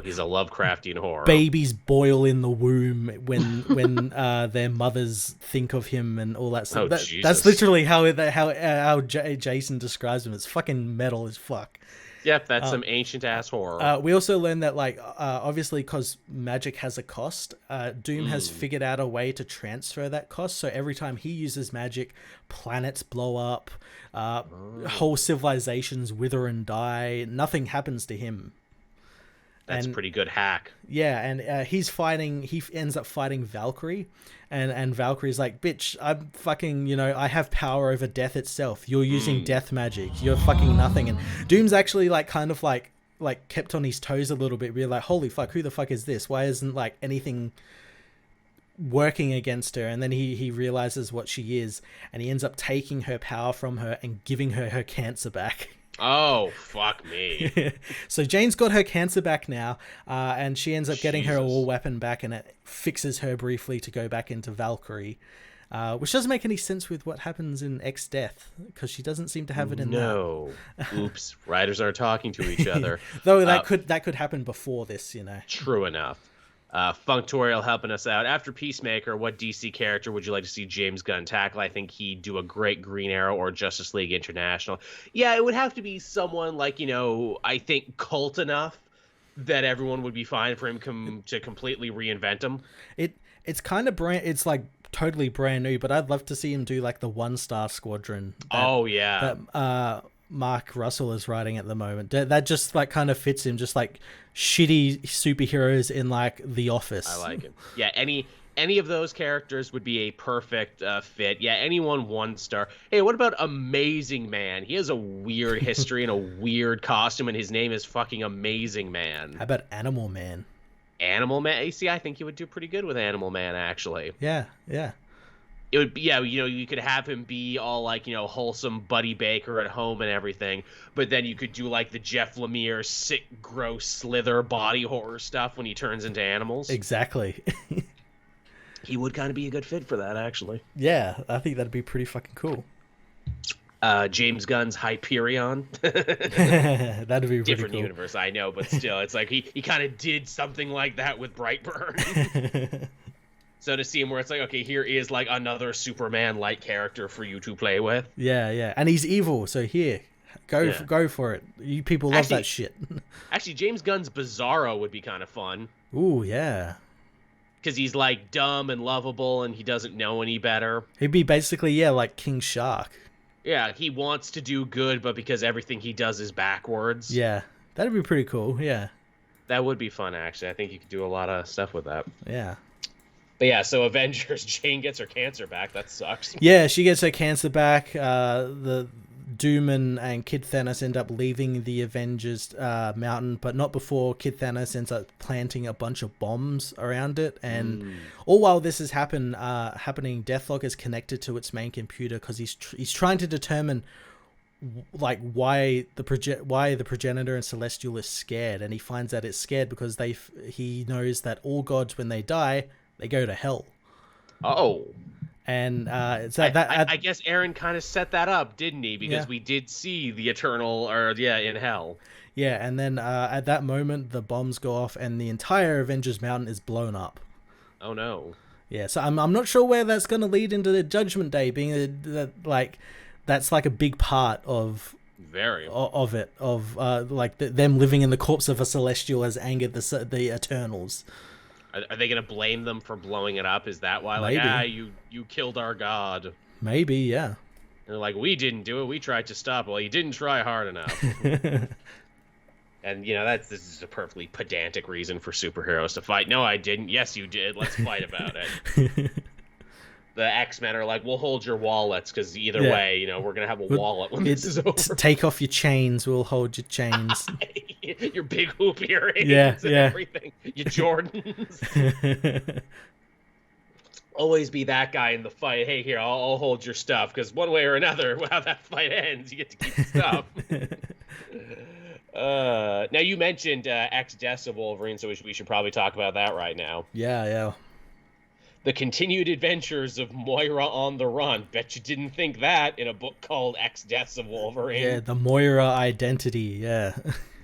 he's a Lovecraftian horror. Babies boil in the womb when their mothers think of him and all that stuff. That's literally how Jason describes him. It's fucking metal as fuck. Yep, that's some ancient ass horror. We also learned that, like, obviously, because magic has a cost, Doom has figured out a way to transfer that cost. So every time he uses magic, planets blow up, whole civilizations wither and die. Nothing happens to him. That's a pretty good hack. Yeah, and he ends up fighting Valkyrie, and Valkyrie's like, bitch, I'm fucking, I have power over death itself. You're using death magic. You're fucking nothing. And Doom's actually, like, kind of like kept on his toes a little bit. We're like, holy fuck, who the fuck is this? Why isn't, like, anything working against her? And then he realizes what she is, and he ends up taking her power from her and giving her cancer back. Oh, fuck me. So Jane's got her cancer back now, and she ends up getting her all weapon back, and it fixes her briefly to go back into Valkyrie, which doesn't make any sense with what happens in X-Death, because she doesn't seem to have it in that. Oops. Writers aren't talking to each other. Though that could happen before this, True enough. Functorial helping us out. After Peacemaker, what DC character would you like to see James Gunn tackle? I think he'd do a great Green Arrow or Justice League International. Yeah, it would have to be someone like, I think cult enough that everyone would be fine for him to completely reinvent him. It's kind of it's like totally brand new, but I'd love to see him do, like, the One-Star Squadron. That Mark Russell is writing at the moment. That just, like, kind of fits him, just like shitty superheroes in, like, The Office. I like it. Yeah, any of those characters would be a perfect fit. Yeah, anyone 1-star. Hey, what about Amazing Man? He has a weird history and a weird costume, and his name is fucking Amazing Man. How about Animal Man? Animal Man? You see, I think you would do pretty good with Animal Man, actually. Yeah. It would be, you could have him be all, like, wholesome Buddy Baker at home and everything, but then you could do, like, the Jeff Lemire sick, gross, slither body horror stuff when he turns into animals. Exactly. He would kind of be a good fit for that, actually. Yeah, I think that'd be pretty fucking cool. James Gunn's Hyperion. That'd be different cool. Universe, I know, but still, it's like he kind of did something like that with Brightburn. So to see him where it's like, okay, here is like another Superman-like character for you to play with. Yeah, and he's evil, so here, go for it. You people love that shit. Actually, James Gunn's Bizarro would be kind of fun. Ooh, yeah. Because he's like dumb and lovable, and he doesn't know any better. He'd be basically like King Shark. Yeah, he wants to do good, but because everything he does is backwards. Yeah, that'd be pretty cool. Yeah, that would be fun. Actually, I think you could do a lot of stuff with that. Yeah. But yeah, so Avengers, Jane gets her cancer back. That sucks. Yeah, she gets her cancer back. The Doom and Kid Thanos end up leaving the Avengers mountain, but not before Kid Thanos ends up planting a bunch of bombs around it. And all while this is happening, Deathlock is connected to its main computer because he's trying to determine like why the progenitor and Celestial is scared, and he finds that it's scared because he knows that all gods, when they die, they go to hell. Oh. And I guess Aaron kind of set that up, didn't he? Because we did see the Eternal, in hell. Yeah, and then at that moment, the bombs go off, and the entire Avengers Mountain is blown up. Oh no. Yeah, so I'm not sure where that's going to lead into the Judgment Day, being that's like a big part of them living in the corpse of a Celestial has angered the Eternals. Are they going to blame them for blowing it up? Is that why? Maybe. Like, you killed our god. Maybe, yeah. And they're like, we didn't do it. We tried to stop it. Well, you didn't try hard enough. And, this is a perfectly pedantic reason for superheroes to fight. No, I didn't. Yes, you did. Let's fight about it. The X-Men are like, we'll hold your wallets, because either way, we're going to have a wallet when this is over. Take off your chains. We'll hold your chains. Your big hoop earrings and everything. Your Jordans. Always be that guy in the fight. Hey, here, I'll hold your stuff, because one way or another, how that fight ends, you get to keep the stuff. Now, you mentioned X-Deaths of Wolverine, so we should probably talk about that right now. Yeah. The continued adventures of Moira on the run. Bet you didn't think that in a book called X-Deaths of Wolverine. Yeah, the Moira identity, yeah.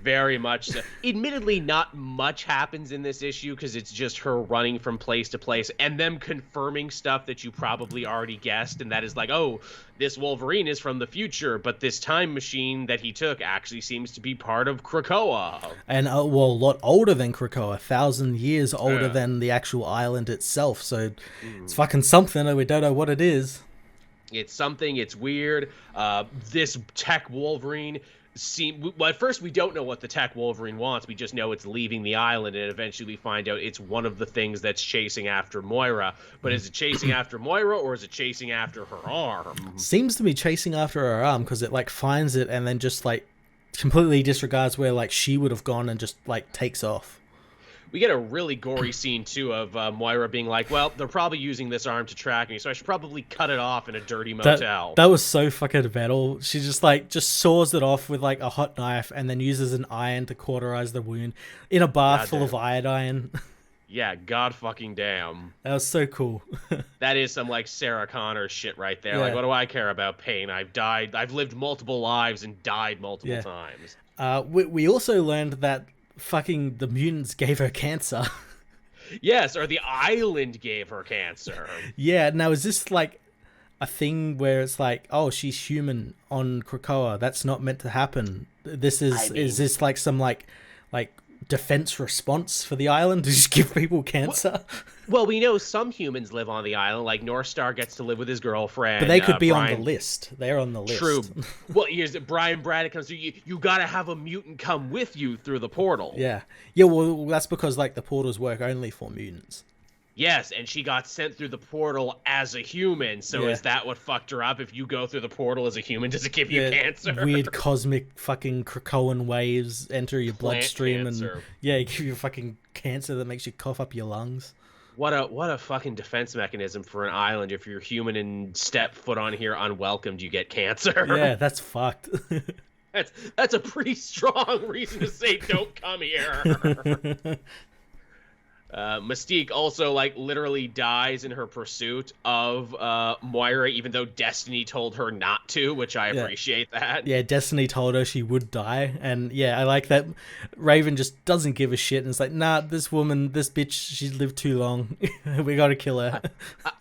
Very much so. Admittedly, not much happens in this issue because it's just her running from place to place and them confirming stuff that you probably already guessed, and that is like, oh, this Wolverine is from the future, but this time machine that he took actually seems to be part of Krakoa. And, a lot older than Krakoa, 1,000 years older than the actual island itself, so it's fucking something, and we don't know what it is. It's something, it's weird. This tech Wolverine... at first we don't know what the tech Wolverine wants. We just know it's leaving the island, and eventually we find out it's one of the things that's chasing after Moira. But is it chasing after Moira, or is it chasing after her arm? Seems to be chasing after her arm, because it finds it and then just completely disregards where she would have gone and just takes off. We get a really gory scene, too, of Moira being like, well, they're probably using this arm to track me, so I should probably cut it off in a dirty motel. That was so fucking metal. She just saws it off with a hot knife and then uses an iron to cauterize the wound in a bath full of iodine. Yeah, god fucking damn. That was so cool. That is some Sarah Connor shit right there. Yeah. What do I care about pain? I've lived multiple lives and died multiple times. We also learned that fucking the mutants gave her cancer. Yes, or the island gave her cancer. Yeah, now is this a thing where it's oh, she's human on Krakoa? That's not meant to happen. This is this some defense response for the island to just give people cancer? Well, we know some humans live on the island, like North Star gets to live with his girlfriend. But they could be on the list. They're on the list. True. Well, here's Brian Braddock comes through. You got to have a mutant come with you through the portal. Yeah. Yeah, well, that's because the portals work only for mutants. Yes, and she got sent through the portal as a human, so is that what fucked her up? If you go through the portal as a human, does it give you cancer? Weird cosmic fucking Krakoan waves enter your bloodstream and give you fucking cancer that makes you cough up your lungs. What a fucking defense mechanism for an island. If you're human and step foot on here unwelcomed, you get cancer. Yeah, that's fucked. That's a pretty strong reason to say don't come here. Mystique also like literally dies in her pursuit of Moira, even though Destiny told her not to, which I appreciate that. Yeah, Destiny told her she would die, and yeah, I like that. Raven just doesn't give a shit, and it's like, nah, this woman, this bitch, she's lived too long. We gotta kill her.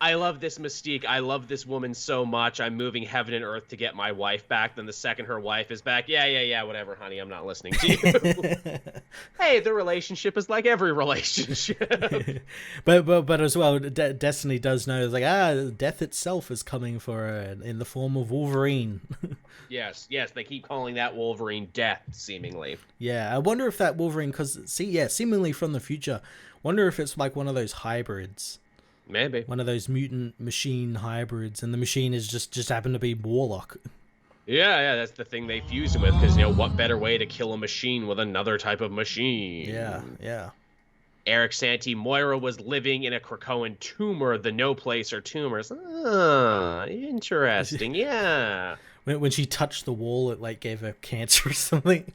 I love this Mystique. I love this woman so much. I'm moving heaven and earth to get my wife back. Then the second her wife is back, yeah, whatever, honey, I'm not listening to you. Hey, the relationship is like every relationship. but as well, Destiny does know, it's like, death itself is coming for her in the form of Wolverine. Yes, they keep calling that Wolverine death, seemingly. Yeah, I wonder if that Wolverine, because seemingly from the future, wonder if it's like one of those hybrids. Maybe one of those mutant machine hybrids, and the machine is just happened to be Warlock. Yeah, that's the thing they fused him with, because, what better way to kill a machine with another type of machine? Yeah. Eric Santee, Moira was living in a Krakoan tumor, the no-placer tumors. Ah, interesting, yeah. When she touched the wall, it, like, gave her cancer or something.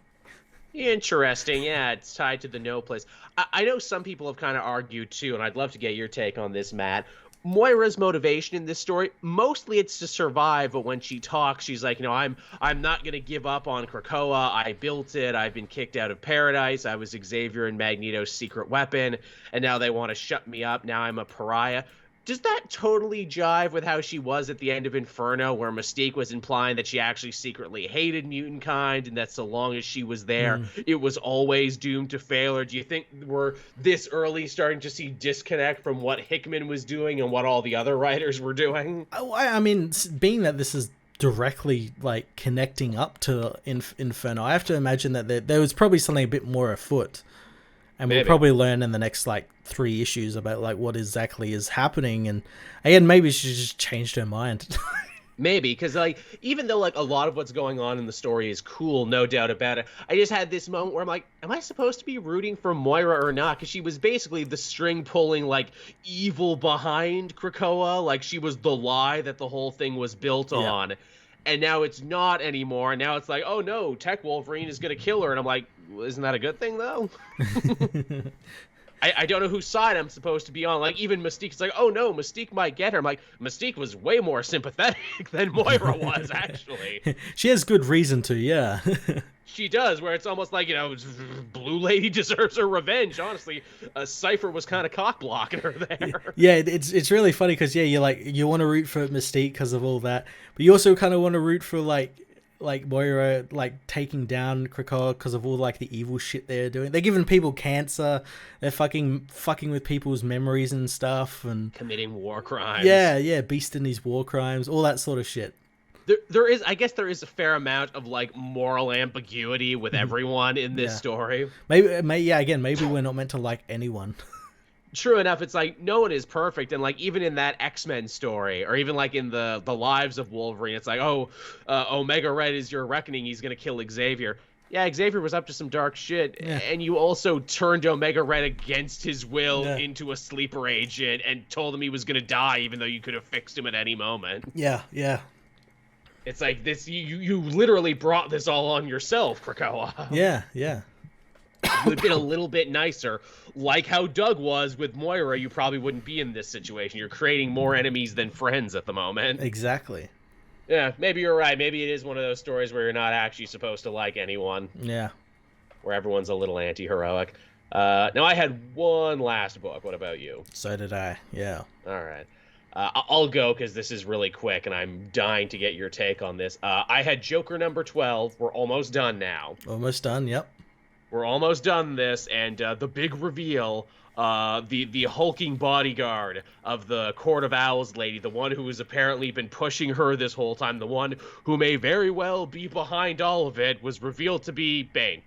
Interesting, yeah, it's tied to the no place. I know some people have kind of argued, too, and I'd love to get your take on this, Matt. Moira's motivation in this story, mostly it's to survive, but when she talks, she's like, I'm not going to give up on Krakoa. I built it. I've been kicked out of paradise. I was Xavier and Magneto's secret weapon, and now they want to shut me up. Now I'm a pariah. Does that totally jive with how she was at the end of Inferno, where Mystique was implying that she actually secretly hated mutant kind, and that so long as she was there, it was always doomed to fail? Or do you think we're this early starting to see disconnect from what Hickman was doing and what all the other writers were doing? I mean, being that this is directly like connecting up to Inferno, I have to imagine that there was probably something a bit more afoot. And we'll probably learn in the next, 3 issues about, what exactly is happening. And, again, maybe she just changed her mind. Maybe, because, even though, a lot of what's going on in the story is cool, no doubt about it, I just had this moment where I'm like, am I supposed to be rooting for Moira or not? Because she was basically the string-pulling, evil behind Krakoa. She was the lie that the whole thing was built on. And now it's not anymore. And now it's like, oh, no, Tech Wolverine is going to kill her. And I'm like, isn't that a good thing, though? I don't know whose side I'm supposed to be on. Even Mystique's like, oh, no, Mystique might get her. I'm like, Mystique was way more sympathetic than Moira was, actually. She has good reason to, yeah. She does, where it's almost like, Blue Lady deserves her revenge. Honestly, Cypher was kind of cock-blocking her there. Yeah, it's really funny because, you want to root for Mystique because of all that, but you also kind of want to root for, Moira, taking down Krakoa because of all, the evil shit they're doing. They're giving people cancer. They're fucking with people's memories and stuff. And committing war crimes. Yeah, beasting these war crimes, all that sort of shit. There is a fair amount of moral ambiguity with everyone in this story. Maybe we're not meant to like anyone. True enough, it's no one is perfect, and even in that X-Men story, or even in the Lives of Wolverine, it's Omega Red is your reckoning. He's gonna kill Xavier. Yeah, Xavier was up to some dark shit, and you also turned Omega Red against his will into a sleeper agent and told him he was gonna die, even though you could have fixed him at any moment. Yeah. It's this, you literally brought this all on yourself, Krakoa. Yeah. You had been a little bit nicer. Like how Doug was with Moira, you probably wouldn't be in this situation. You're creating more enemies than friends at the moment. Exactly. Yeah, maybe you're right. Maybe it is one of those stories where you're not actually supposed to like anyone. Yeah. Where everyone's a little anti-heroic. Now, I had one last book. What about you? So did I, yeah. All right. I'll go because this is really quick, and I'm dying to get your take on this. I had Joker number 12. We're almost done now. Almost done, yep. We're almost done this, and the big reveal, the hulking bodyguard of the Court of Owls lady, the one who has apparently been pushing her this whole time, the one who may very well be behind all of it, was revealed to be Bane.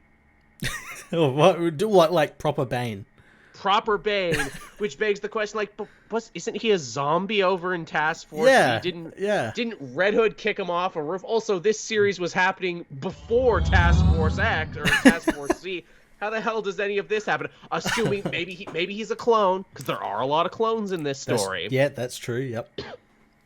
What, proper Bane? Proper Bane, which begs the question, isn't he a zombie over in Task Force? Yeah, Didn't Red Hood kick him off a roof? Also, this series was happening before Task Force X or Task Force Z. How the hell does any of this happen? Assuming maybe he's a clone, because there are a lot of clones in this story. That's true, yep.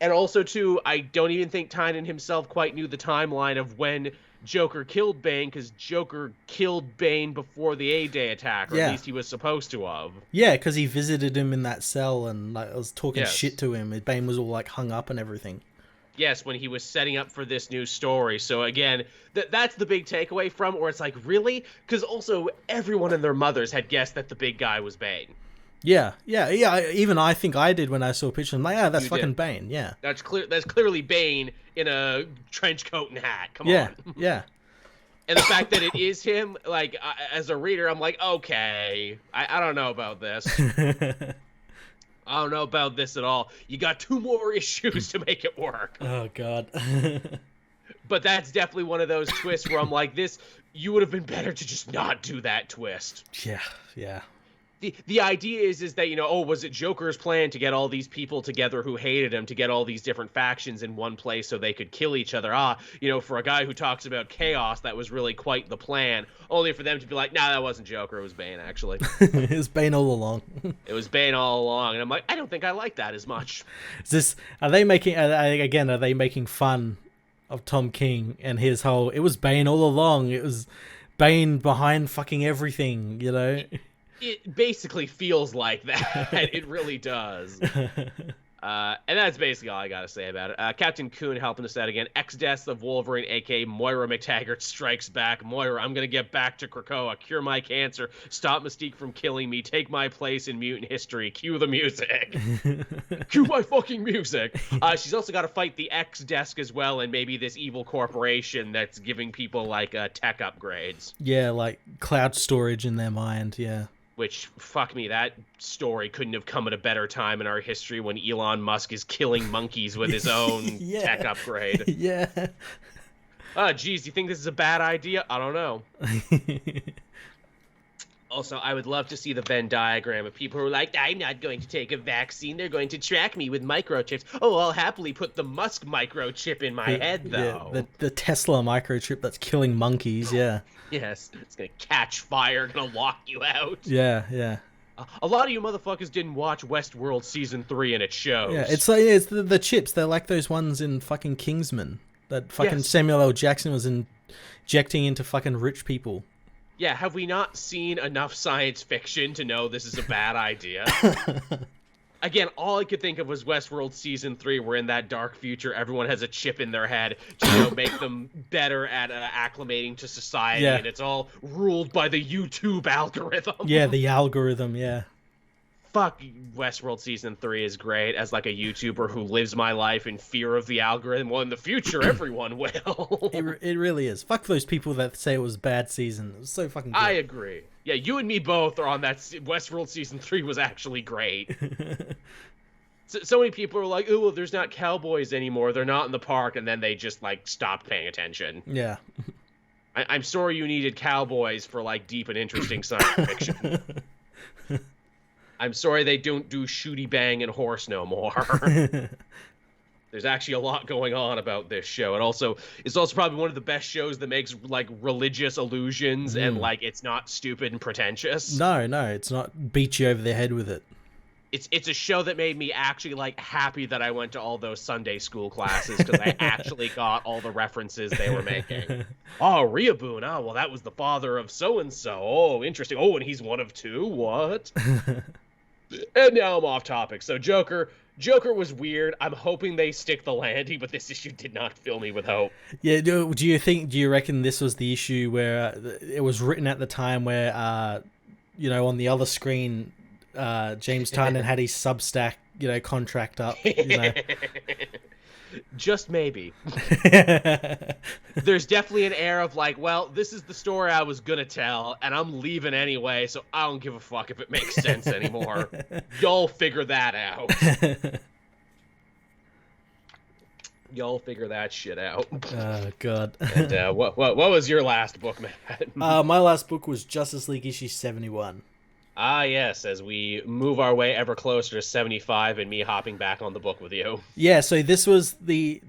And also, too, I don't even think Tynan himself quite knew the timeline of when Joker killed Bane because Joker killed Bane before the A-Day attack, or Yeah. at least he was supposed to have. Yeah, because he visited him in that cell and like was talking Yes. shit to him. Bane was all like hung up and everything. Yes, when he was setting up for this new story. So again, that's the big takeaway from it, where it's like, really? Because also everyone and their mothers had guessed that the big guy was Bane. Yeah. Even I think I did when I saw a picture. I'm like, that's You fucking did. Bane. Yeah. That's clearly Bane in a trench coat and hat. Come Yeah. on. Yeah. And the fact that it is him, like, as a reader, I'm like, okay, I don't know about this. I don't know about this at all. You got 2 more issues to make it work. Oh god. But that's definitely one of those twists where I'm like, you would have been better to just not do that twist. Yeah. The idea is that, was it Joker's plan to get all these people together who hated him, to get all these different factions in one place so they could kill each other? For a guy who talks about chaos, that was really quite the plan. Only for them to be like, nah, that wasn't Joker, it was Bane, actually. It was Bane all along. It was Bane all along. And I'm like, I don't think I like that as much. Are they making fun of Tom King and his whole, it was Bane all along, it was Bane behind fucking everything, It basically feels like that. It really does. And that's basically all I gotta say about it. Captain Coon helping us out again. Ex-Deaths of Wolverine, a.k.a. Moira McTaggart, strikes back. Moira, I'm gonna get back to Krakoa, cure my cancer, stop Mystique from killing me, take my place in mutant history. Cue the music. Cue my fucking music. She's also got to fight the X-Desk as well, and maybe this evil corporation that's giving people, like, tech upgrades. Yeah, like cloud storage in their mind, yeah. Which, fuck me, that story couldn't have come at a better time in our history when Elon Musk is killing monkeys with his own tech upgrade. Yeah. Geez, you think this is a bad idea? I don't know. Also, I would love to see the Venn diagram of people who are like, I'm not going to take a vaccine. They're going to track me with microchips. Oh, I'll happily put the Musk microchip in my head, though. Yeah, the Tesla microchip that's killing monkeys, yeah. Yes, it's going to catch fire, going to lock you out. Yeah. A lot of you motherfuckers didn't watch Westworld Season 3 and it shows. Yeah, it's like the chips. They're like those ones in fucking Kingsman that fucking Samuel L. Jackson was injecting into fucking rich people. Yeah, have we not seen enough science fiction to know this is a bad idea? Again, all I could think of was Westworld Season 3, where in that dark future, everyone has a chip in their head to make them better at acclimating to society, and it's all ruled by the YouTube algorithm. Yeah, the algorithm, yeah. Fuck, Westworld Season 3 is great as, like, a YouTuber who lives my life in fear of the algorithm. Well, in the future, everyone will. It really is. Fuck those people that say it was a bad season. It was so fucking good. I agree. Yeah, you and me both are on that. Westworld Season 3 was actually great. So many people are like, oh, well, there's not cowboys anymore. They're not in the park. And then they just, like, stopped paying attention. Yeah. I'm sorry you needed cowboys for, like, deep and interesting science fiction. I'm sorry they don't do shooty bang and horse no more. There's actually a lot going on about this show. And also, it's also probably one of the best shows that makes, like, religious allusions and, like, it's not stupid and pretentious. No, it's not beat you over the head with it. It's a show that made me actually, like, happy that I went to all those Sunday school classes because I actually got all the references they were making. Oh, Rehoboam. Oh, well, that was the father of so-and-so. Oh, interesting. Oh, and he's one of 2? What? And now I'm off topic. So Joker was weird. I'm hoping they stick the landing, but this issue did not fill me with hope. Yeah, do you reckon this was the issue where it was written at the time where, on the other screen, James Tynion had his Substack, contract up, Just maybe. There's definitely an air of like, well, this is the story I was gonna tell, and I'm leaving anyway, so I don't give a fuck if it makes sense anymore. Y'all figure that out. Y'all figure that shit out. Oh, God. And what was your last book, Matt? My last book was Justice League issue 71. Ah, yes, as we move our way ever closer to 75 and me hopping back on the book with you. Yeah, so this was the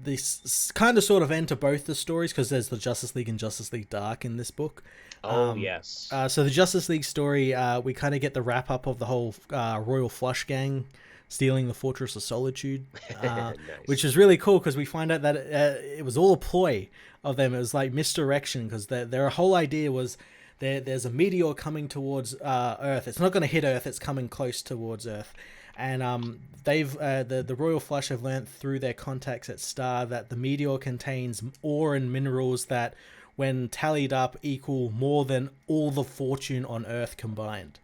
kind of sort of end to both the stories, because there's the Justice League and Justice League Dark in this book. Oh, yes. So the Justice League story, we kind of get the wrap-up of the whole Royal Flush Gang stealing the Fortress of Solitude, Nice. which is really cool because we find out that it was all a ploy of them. It was like misdirection because their whole idea was there's a meteor coming towards Earth. It's not going to hit Earth. It's coming close towards Earth. And they've the Royal Flush have learnt through their contacts at Star that the meteor contains ore and minerals that, when tallied up, equal more than all the fortune on Earth combined.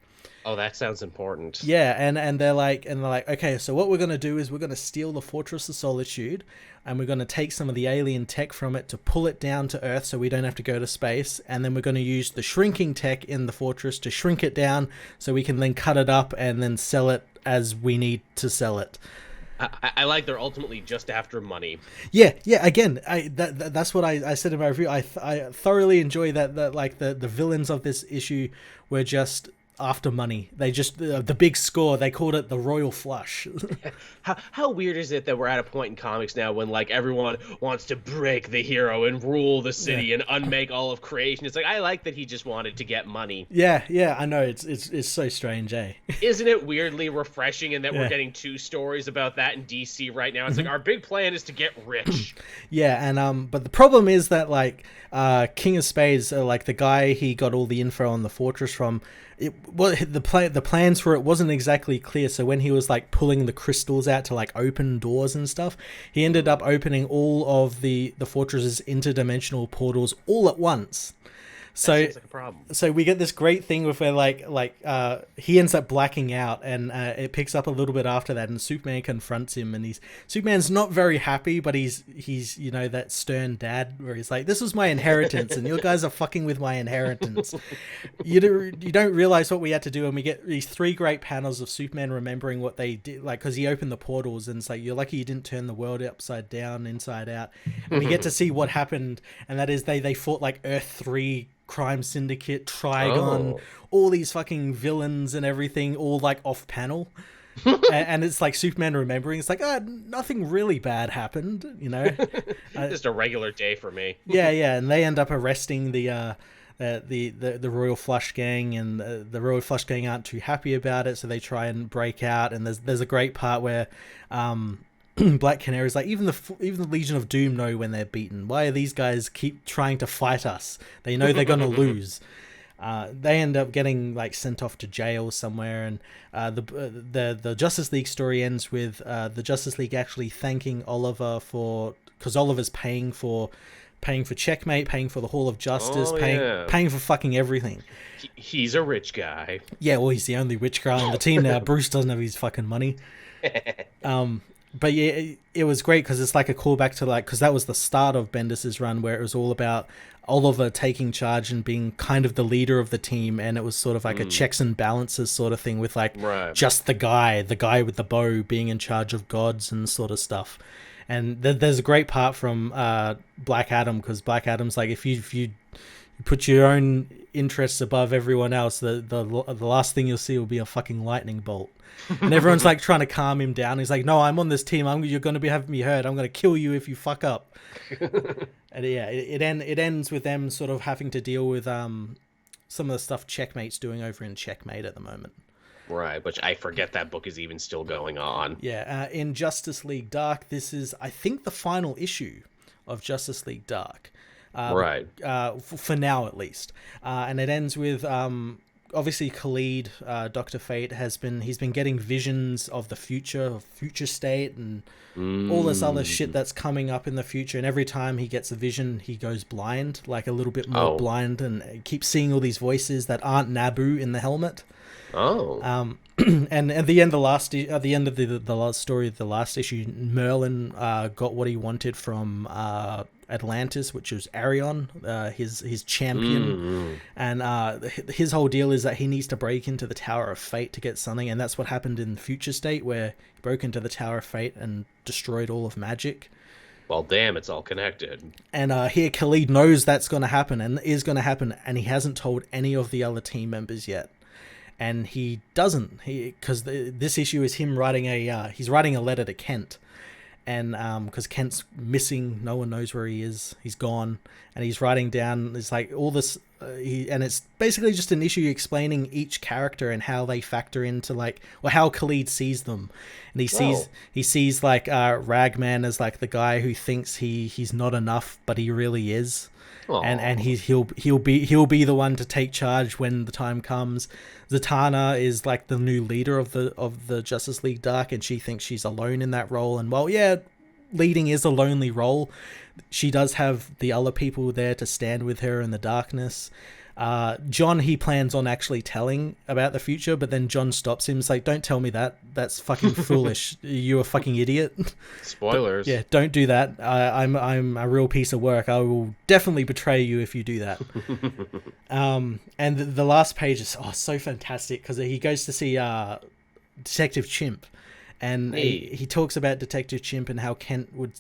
Oh, that sounds important. Yeah, and they're like, okay, so what we're gonna do is we're gonna steal the Fortress of Solitude, and we're gonna take some of the alien tech from it to pull it down to Earth, so we don't have to go to space, and then we're gonna use the shrinking tech in the fortress to shrink it down, so we can then cut it up and then sell it as we need to sell it. I like they're ultimately just after money. Yeah. Again, that's what I said in my review. I thoroughly enjoy that like the villains of this issue were just after money. They just the big score. They called it the Royal Flush. How weird is it that we're at a point in comics now when like everyone wants to break the hero and rule the city and unmake all of creation? It's like, I like that he just wanted to get money. Yeah, I know. It's so strange, eh? Isn't it weirdly refreshing in that we're getting 2 stories about that in DC right now? It's like, our big plan is to get rich. Yeah, and but the problem is that like King of Spades, like the guy he got all the info on the fortress from, the plans for it wasn't exactly clear. So when he was like pulling the crystals out to like open doors and stuff, he ended up opening all of the fortress's interdimensional portals all at once. So, like a problem. So we get this great thing with where he ends up blacking out, and it picks up a little bit after that, and Superman confronts him, and Superman's not very happy, but he's you know, that stern dad where he's like, this was my inheritance and you guys are fucking with my inheritance. You don't realize what we had to do, and we get these 3 great panels of Superman remembering what they did, like, because he opened the portals, and it's like, you're lucky you didn't turn the world upside down, inside out. And we get to see what happened, and that is they fought like Earth 3, Crime Syndicate, Trigon, all these fucking villains and everything, all like off panel. And it's like Superman remembering, it's like, nothing really bad happened, you know. Just a regular day for me. Yeah, and they end up arresting the Royal Flush gang, and the Royal Flush gang aren't too happy about it, so they try and break out. And there's a great part where Black Canary's like, even the Legion of Doom know when they're beaten. Why are these guys keep trying to fight us? They know they're gonna lose. They end up getting like sent off to jail somewhere, and the Justice League story ends with the Justice League actually thanking Oliver because Oliver's paying for Checkmate, paying for the Hall of Justice, paying for fucking everything. He's a rich guy. Yeah, well, he's the only rich guy on the team now. Bruce doesn't have his fucking money. But yeah, it was great because it's like a callback to because that was the start of Bendis's run, where it was all about Oliver taking charge and being kind of the leader of the team, and it was sort of like a checks and balances sort of thing with just the guy with the bow being in charge of gods and sort of stuff. And there's a great part from Black Adam, because Black Adam's like, if you put your own interests above everyone else, the last thing you'll see will be a fucking lightning bolt. And everyone's like trying to calm him down. He's like, no, I'm on this team. You're going to be having me hurt. I'm going to kill you if you fuck up. And yeah, it ends with them sort of having to deal with some of the stuff Checkmate's doing over in Checkmate at the moment. Right, which I forget that book is even still going on. Yeah, in Justice League Dark, this is, I think, the final issue of Justice League Dark. Right. For now, at least. And it ends with... obviously Khalid, Dr. Fate, he's been getting visions of the future state and all this other shit that's coming up in the future, and every time he gets a vision he goes blind, like a little bit more blind, and keeps seeing all these voices that aren't Naboo in the helmet. And at the end of the last story, the last issue, Merlin got what he wanted from Atlantis, which was Arion, his champion. And his whole deal is that he needs to break into the Tower of Fate to get something, and that's what happened in Future State, where he broke into the Tower of Fate and destroyed all of magic. Well, damn, it's all connected. And here Khalid knows that's going to happen and is going to happen, and he hasn't told any of the other team members yet. And he doesn't, because this issue is him writing he's writing a letter to Kent, and because Kent's missing, no one knows where he is, he's gone, and he's writing down, it's like all this and it's basically just an issue explaining each character and how they factor into like, or how Khalid sees them, and he sees like Ragman as like the guy who thinks he's not enough, but he really is. Aww. And he'll be the one to take charge when the time comes. Zatanna is like the new leader of the Justice League Dark, and she thinks she's alone in that role. And while leading is a lonely role, she does have the other people there to stand with her in the darkness. John, he plans on actually telling about the future, but then John stops him. He's like, "Don't tell me that. That's fucking foolish. You're a fucking idiot." Spoilers. Yeah, don't do that. I'm a real piece of work. I will definitely betray you if you do that. And the last page is so fantastic because he goes to see Detective Chimp, and he talks about Detective Chimp and how Kent would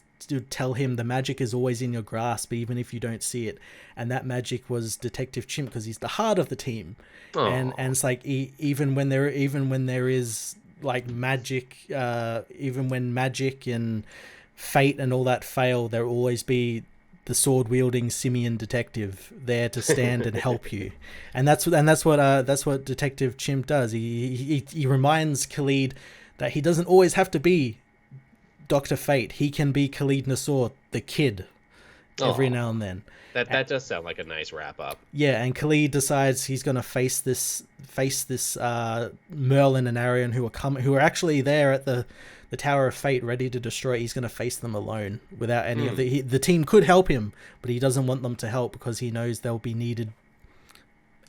tell him the magic is always in your grasp even if you don't see it, and that magic was Detective Chimp because he's the heart of the team. And it's like even when there is like magic, even when magic and fate and all that fail, there will always be the sword wielding simian detective there to stand and help you. And that's what Detective Chimp does. He reminds Khalid that he doesn't always have to be Dr. Fate. He can be Khalid Nasor, the kid, every now and then. That does sound like a nice wrap up. Yeah, and Khalid decides he's going to face this Merlin and Arion who are actually there at the Tower of Fate ready to destroy. He's going to face them alone without any of the team could help him, but he doesn't want them to help because he knows they'll be needed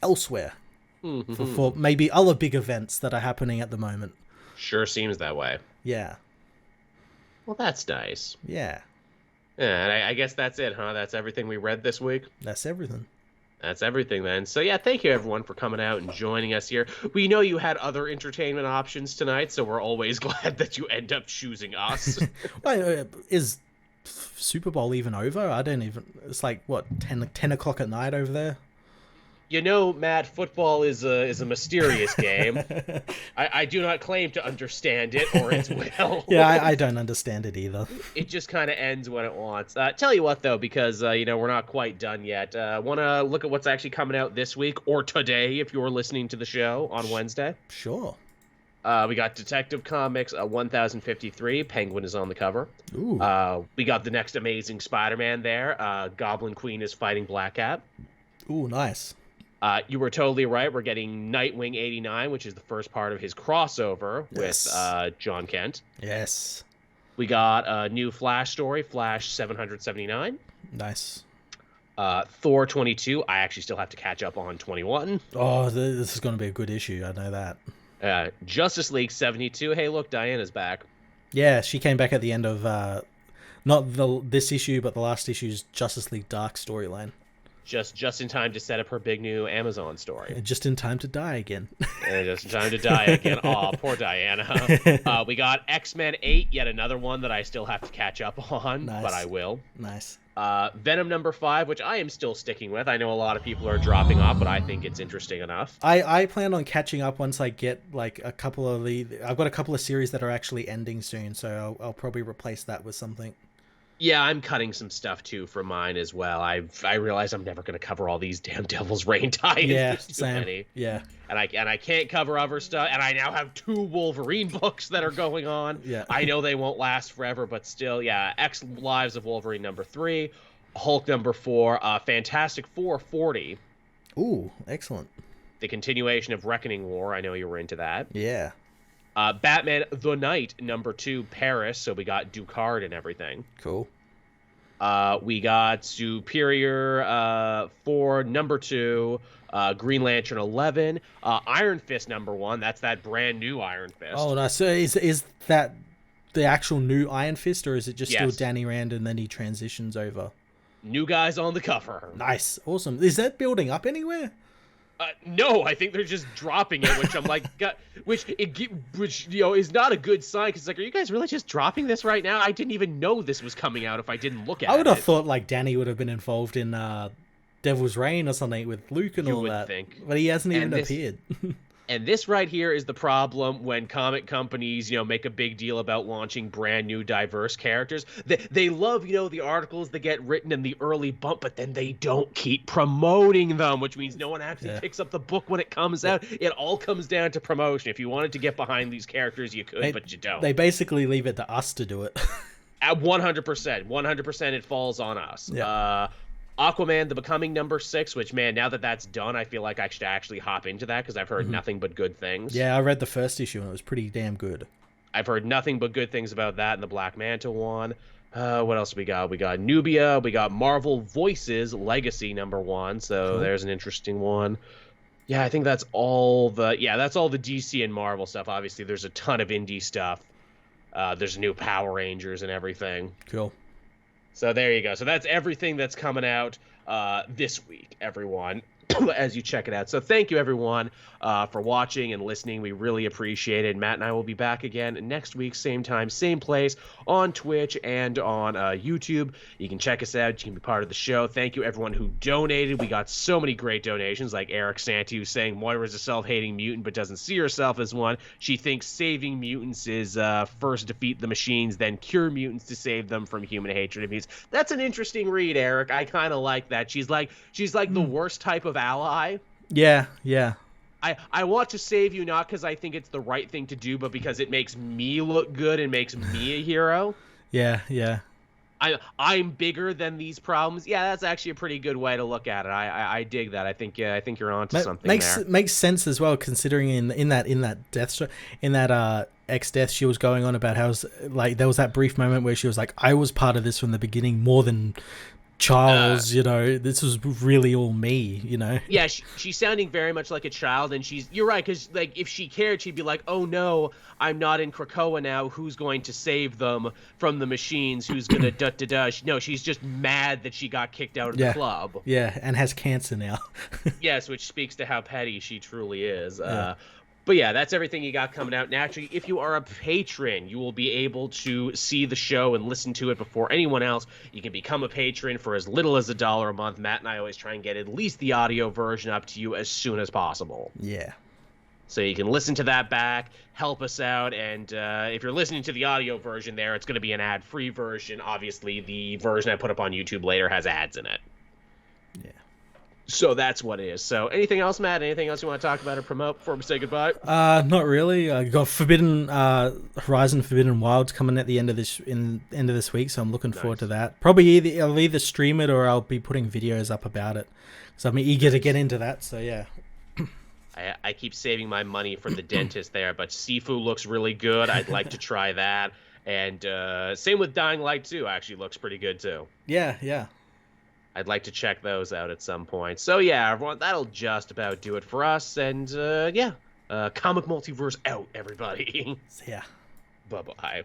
elsewhere for maybe other big events that are happening at the moment. Sure seems that way. Yeah. Well, that's nice. Yeah. Yeah, and I guess that's it, huh? That's everything we read this week? That's everything. That's everything, then. So, yeah, thank you, everyone, for coming out and joining us here. We know you had other entertainment options tonight, so we're always glad that you end up choosing us. Well, is Super Bowl even over? I don't even... It's like, what, 10 o'clock at night over there? You know, Matt, football is a mysterious game. I do not claim to understand it or its will. Yeah, I don't understand it either. It just kind of ends when it wants. Tell you what, though, because, we're not quite done yet. Want to look at what's actually coming out this week or today if you're listening to the show on Wednesday? Sure. We got Detective Comics 1053. Penguin is on the cover. Ooh. We got the next Amazing Spider-Man there. Goblin Queen is fighting Black Cat. Ooh, nice. You were totally right. We're getting Nightwing 89, which is the first part of his crossover with John Kent. Yes. We got a new Flash story, Flash 779. Nice. Thor 22. I actually still have to catch up on 21. Oh, this is going to be a good issue. I know that. Justice League 72. Hey, look, Diana's back. Yeah, she came back at the end of not this issue, but the last issue's Justice League Dark storyline. Just in time to set up her big new Amazon story. Just in time to die again. Just in time to die again. Aw, poor Diana. We got X-Men 8, yet another one that I still have to catch up on, but I will. Nice. Venom number 5, which I am still sticking with. I know a lot of people are dropping off, but I think it's interesting enough. I plan on catching up once I get like a couple of I've got a couple of series that are actually ending soon, so I'll probably replace that with something. Yeah, I'm cutting some stuff too for mine as well. I realize I'm never going to cover all these damn Devil's Reign tie-ins. Yeah, There's too same. many. Yeah, and I can't cover other stuff. And I now have 2 Wolverine books that are going on. Yeah, I know they won't last forever, but still, yeah. X Lives of Wolverine number 3, Hulk number 4, Fantastic Four 40. Ooh, excellent. The continuation of Reckoning War. I know you were into that. Yeah. Batman The Knight number 2, Paris. So we got Ducard and everything. Cool. We got Superior 4 number 2, Green Lantern 11, Iron Fist number 1. That's that brand new Iron Fist. Oh, nice. So is that the actual new Iron Fist, or is it just still Danny Rand and then he transitions over? New guys on the cover. Nice, awesome. Is that building up anywhere? No, I think they're just dropping it, which I'm like, which is not a good sign. Because like, are you guys really just dropping this right now? I didn't even know this was coming out if I didn't look at it. I would have thought like Danny would have been involved in Devil's Reign or something with Luke and all that. Think. But he hasn't even appeared. And this right here is the problem when comic companies, make a big deal about launching brand new diverse characters. They love, the articles that get written in the early bump, but then they don't keep promoting them, which means no one actually picks up the book when it comes out. It all comes down to promotion. If you wanted to get behind these characters, you could, but you don't. They basically leave it to us to do it. At 100%. 100% it falls on us. Yeah. Aquaman, The Becoming #6, which, man, now that that's done, I feel like I should actually hop into that because I've heard nothing but good things. Yeah, I read the first issue and it was pretty damn good. I've heard nothing but good things about that and the Black Manta one. What else we got? We got Nubia. We got Marvel Voices Legacy #1. So cool. There's an interesting one. Yeah, I think that's all the DC and Marvel stuff. Obviously, there's a ton of indie stuff. There's new Power Rangers and everything. Cool. So there you go. So that's everything that's coming out this week, everyone, as you check it out. So thank you, everyone, for watching and listening. We really appreciate it. Matt and I will be back again next week, same time, same place, on Twitch and on YouTube. You can check us out. You can be part of the show. Thank you, everyone who donated. We got so many great donations, like Eric Santi, who's saying Moira's a self-hating mutant but doesn't see herself as one. She thinks saving mutants is first defeat the machines, then cure mutants to save them from human hatred of mutants. That's an interesting read, Eric. I kind of like that. She's like the worst type of ally. Yeah. I want to save you not because I think it's the right thing to do, but because it makes me look good and makes me a hero. Yeah. I'm bigger than these problems. Yeah, that's actually a pretty good way to look at it. I dig that. I think you're onto something there. Makes sense as well, considering in that X Death, she was going on about how there was that brief moment where she was like, I was part of this from the beginning more than Charles, this was really all me, Yeah, she's sounding very much like a child, and you're right, because if she cared, she'd be like, oh no, I'm not in Krakoa now, who's going to save them from the machines, who's gonna da-da-da. No, she's just mad that she got kicked out of the club. Yeah, and has cancer now. Yes, which speaks to how petty she truly is. But yeah, that's everything you got coming out. Naturally, if you are a patron, you will be able to see the show and listen to it before anyone else. You can become a patron for as little as $1 a month. Matt and I always try and get at least the audio version up to you as soon as possible. Yeah. So you can listen to that back, help us out, and if you're listening to the audio version there, it's going to be an ad-free version. Obviously, the version I put up on YouTube later has ads in it. Yeah. So that's what it is. So anything else, Matt? Anything else you want to talk about or promote before we say goodbye? Not really. I got Horizon Forbidden Wilds coming at the end of this week, so I'm looking forward to that. Probably I'll either stream it or I'll be putting videos up about it. So I'm eager to get into that. So yeah. I keep saving my money for the dentist there, but Sifu looks really good. I'd like to try that. And same with Dying Light 2. Actually looks pretty good too. Yeah. I'd like to check those out at some point. So yeah, everyone, that'll just about do it for us. And Comic Multiverse out, everybody. See ya. Bye-bye.